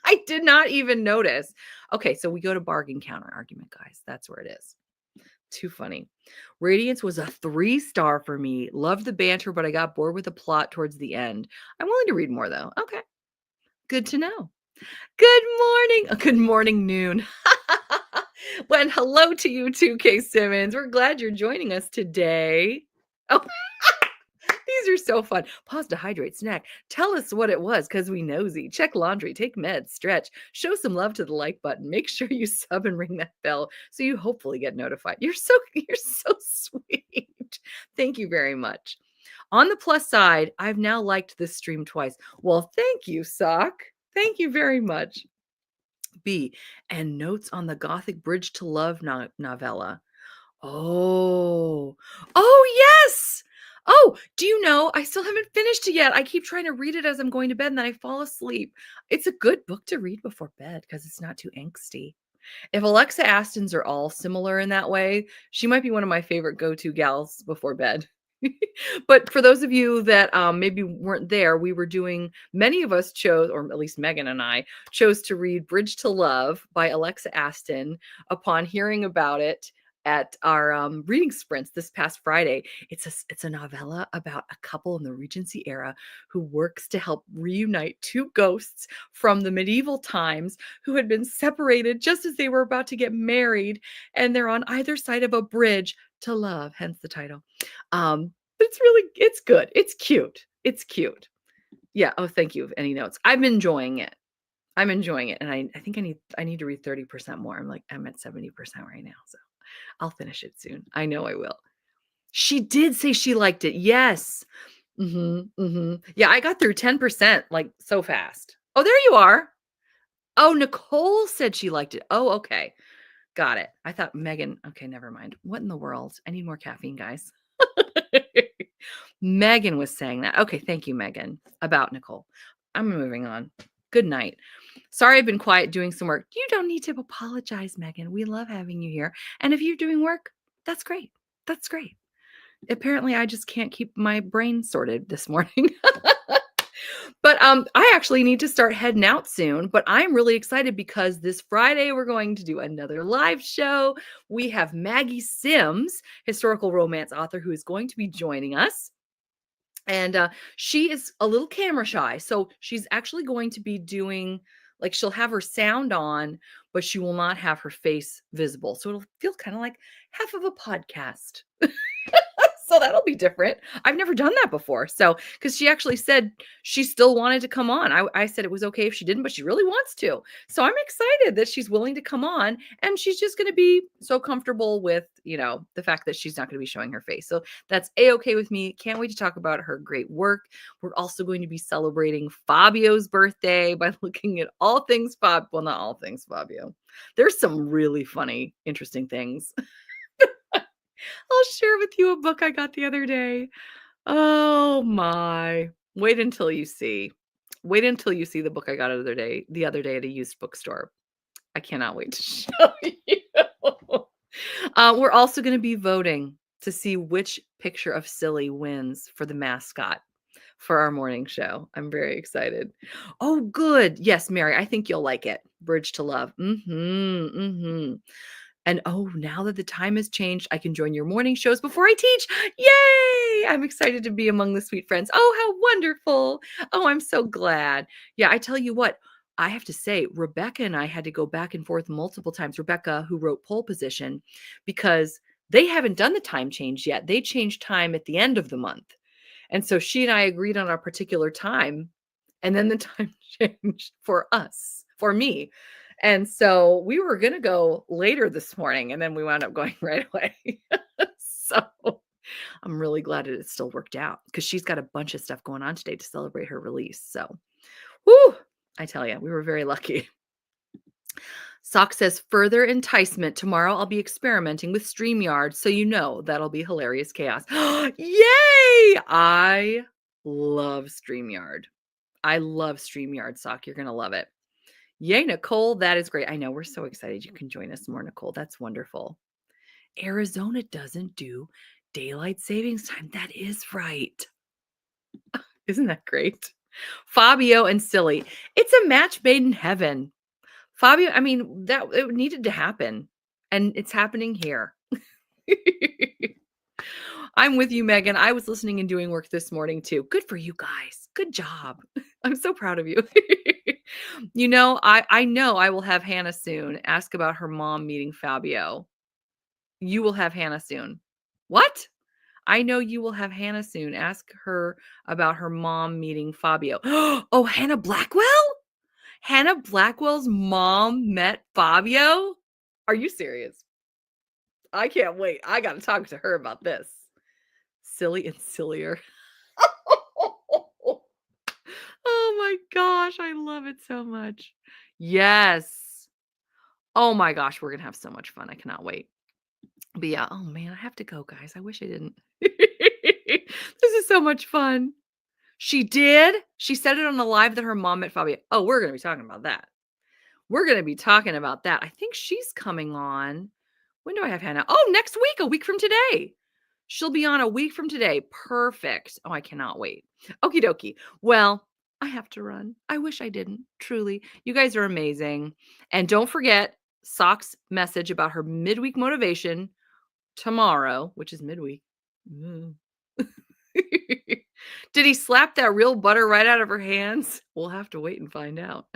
I did not even notice. Okay, so we go to bargain counter argument, guys. That's where it is. Too funny. Radiance was a 3-star for me. Loved the banter, but I got bored with the plot towards the end. I'm willing to read more, though. Okay. Good to know. Good morning. Good morning, noon. Well, hello to you too, Kay Simmons. We're glad you're joining us today. Oh, these are so fun. Pause to hydrate, snack. Tell us what it was because we nosy. Check laundry, take meds, stretch. Show some love to the like button. Make sure you sub and ring that bell so you hopefully get notified. You're so sweet. Thank you very much. On the plus side, I've now liked this stream twice. Well, thank you, Sock. Thank you very much. B, and notes on the Gothic Bridge to Love novella. Oh, yes. Oh, do you know, I still haven't finished it yet. I keep trying to read it as I'm going to bed and then I fall asleep. It's a good book to read before bed because it's not too angsty. If Alexa Astons are all similar in that way, she might be one of my favorite go-to gals before bed. But for those of you that maybe weren't there, many of us chose, or at least Megan and I, chose to read Bridge to Love by Alexa Aston upon hearing about it at our reading sprints this past Friday. It's a novella about a couple in the Regency era who works to help reunite two ghosts from the medieval times who had been separated just as they were about to get married, and they're on either side of a bridge to love, hence the title. But it's good. It's cute. Yeah. Oh, thank you. Any notes? I'm enjoying it. And I think I need to read 30% more. I'm at 70% right now. So I'll finish it soon. I know I will. She did say she liked it. Yes. Yeah. I got through 10% like so fast. Oh, there you are. Oh, Nicole said she liked it. Oh, okay. Got it. I thought Megan. Okay. Never mind. What in the world? I need more caffeine, guys. Megan was saying that. Okay, thank you, Megan. About Nicole. I'm moving on. Good night. Sorry I've been quiet doing some work. You don't need to apologize, Megan. We love having you here. And if you're doing work, that's great. That's great. Apparently, I just can't keep my brain sorted this morning. But I actually need to start heading out soon. But I'm really excited because this Friday we're going to do another live show. We have Maggie Sims, historical romance author, who is going to be joining us. And she is a little camera shy. So she's actually going to be doing, like, she'll have her sound on, but she will not have her face visible. So it'll feel kind of like half of a podcast. So that'll be different. I've never done that before. So, because she actually said she still wanted to come on. I said it was okay if she didn't, but she really wants to. So I'm excited that she's willing to come on, and she's just going to be so comfortable with, the fact that she's not going to be showing her face. So that's A-okay with me. Can't wait to talk about her great work. We're also going to be celebrating Fabio's birthday by looking at all things Fab. Well, not all things Fabio. There's some really funny, interesting things. I'll share with you a book I got the other day. Oh my. Wait until you see the book I got the other day at a used bookstore. I cannot wait to show you. We're also going to be voting to see which picture of Silly wins for the mascot for our morning show. I'm very excited. Oh, good. Yes, Mary, I think you'll like it. Bridge to Love. And now that the time has changed, I can join your morning shows before I teach. Yay! I'm excited to be among the sweet friends. Oh, how wonderful. Oh, I'm so glad. Yeah, I tell you what, I have to say, Rebecca and I had to go back and forth multiple times. Rebecca, who wrote Pole Position, because they haven't done the time change yet. They changed time at the end of the month. And so she and I agreed on a particular time, and then the time changed for me. And so we were going to go later this morning, and then we wound up going right away. So I'm really glad that it still worked out because she's got a bunch of stuff going on today to celebrate her release. So, I tell you, we were very lucky. Sock says, further enticement. Tomorrow I'll be experimenting with StreamYard, so that'll be hilarious chaos. Yay! I love StreamYard. Sock. You're going to love it. Yay, Nicole. That is great. I know. We're so excited you can join us more, Nicole. That's wonderful. Arizona doesn't do daylight savings time. That is right. Isn't that great? Fabio and Silly. It's a match made in heaven. Fabio, I mean, that it needed to happen, and it's happening here. I'm with you, Megan. I was listening and doing work this morning too. Good for you guys. Good job. I'm so proud of you. I know I will have Hannah soon ask about her mom meeting Fabio. You will have Hannah soon. What? I know you will have Hannah soon. Ask her about her mom meeting Fabio. Oh, Hannah Blackwell? Hannah Blackwell's mom met Fabio? Are you serious? I can't wait. I got to talk to her about this. Silly and sillier. Oh my gosh, I love it so much. Yes. Oh my gosh, we're going to have so much fun. I cannot wait. But yeah, oh man, I have to go, guys. I wish I didn't. This is so much fun. She did. She said it on the live that her mom met Fabio. Oh, we're going to be talking about that. We're going to be talking about that. I think she's coming on. When do I have Hannah? Oh, next week, a week from today. She'll be on a week from today. Perfect. Oh, I cannot wait. Okie dokie. Well, I have to run. I wish I didn't. Truly. You guys are amazing. And don't forget Sock's message about her midweek motivation tomorrow, which is midweek. Did he slap that real butter right out of her hands? We'll have to wait and find out.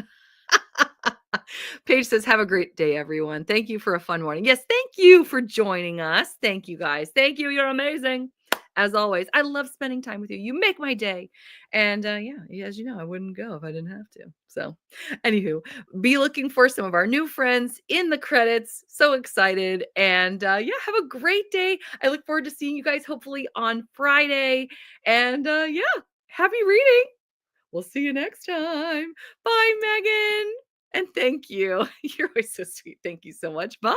Paige says, have a great day, everyone. Thank you for a fun morning. Yes, thank you for joining us. Thank you, guys. Thank you. You're amazing. As always, I love spending time with you. You make my day. And yeah, as you know, I wouldn't go if I didn't have to. So anywho, be looking for some of our new friends in the credits. So excited. And yeah, have a great day. I look forward to seeing you guys hopefully on Friday. And yeah, happy reading. We'll see you next time. Bye, Megan. And thank you. You're always so sweet. Thank you so much. Bye.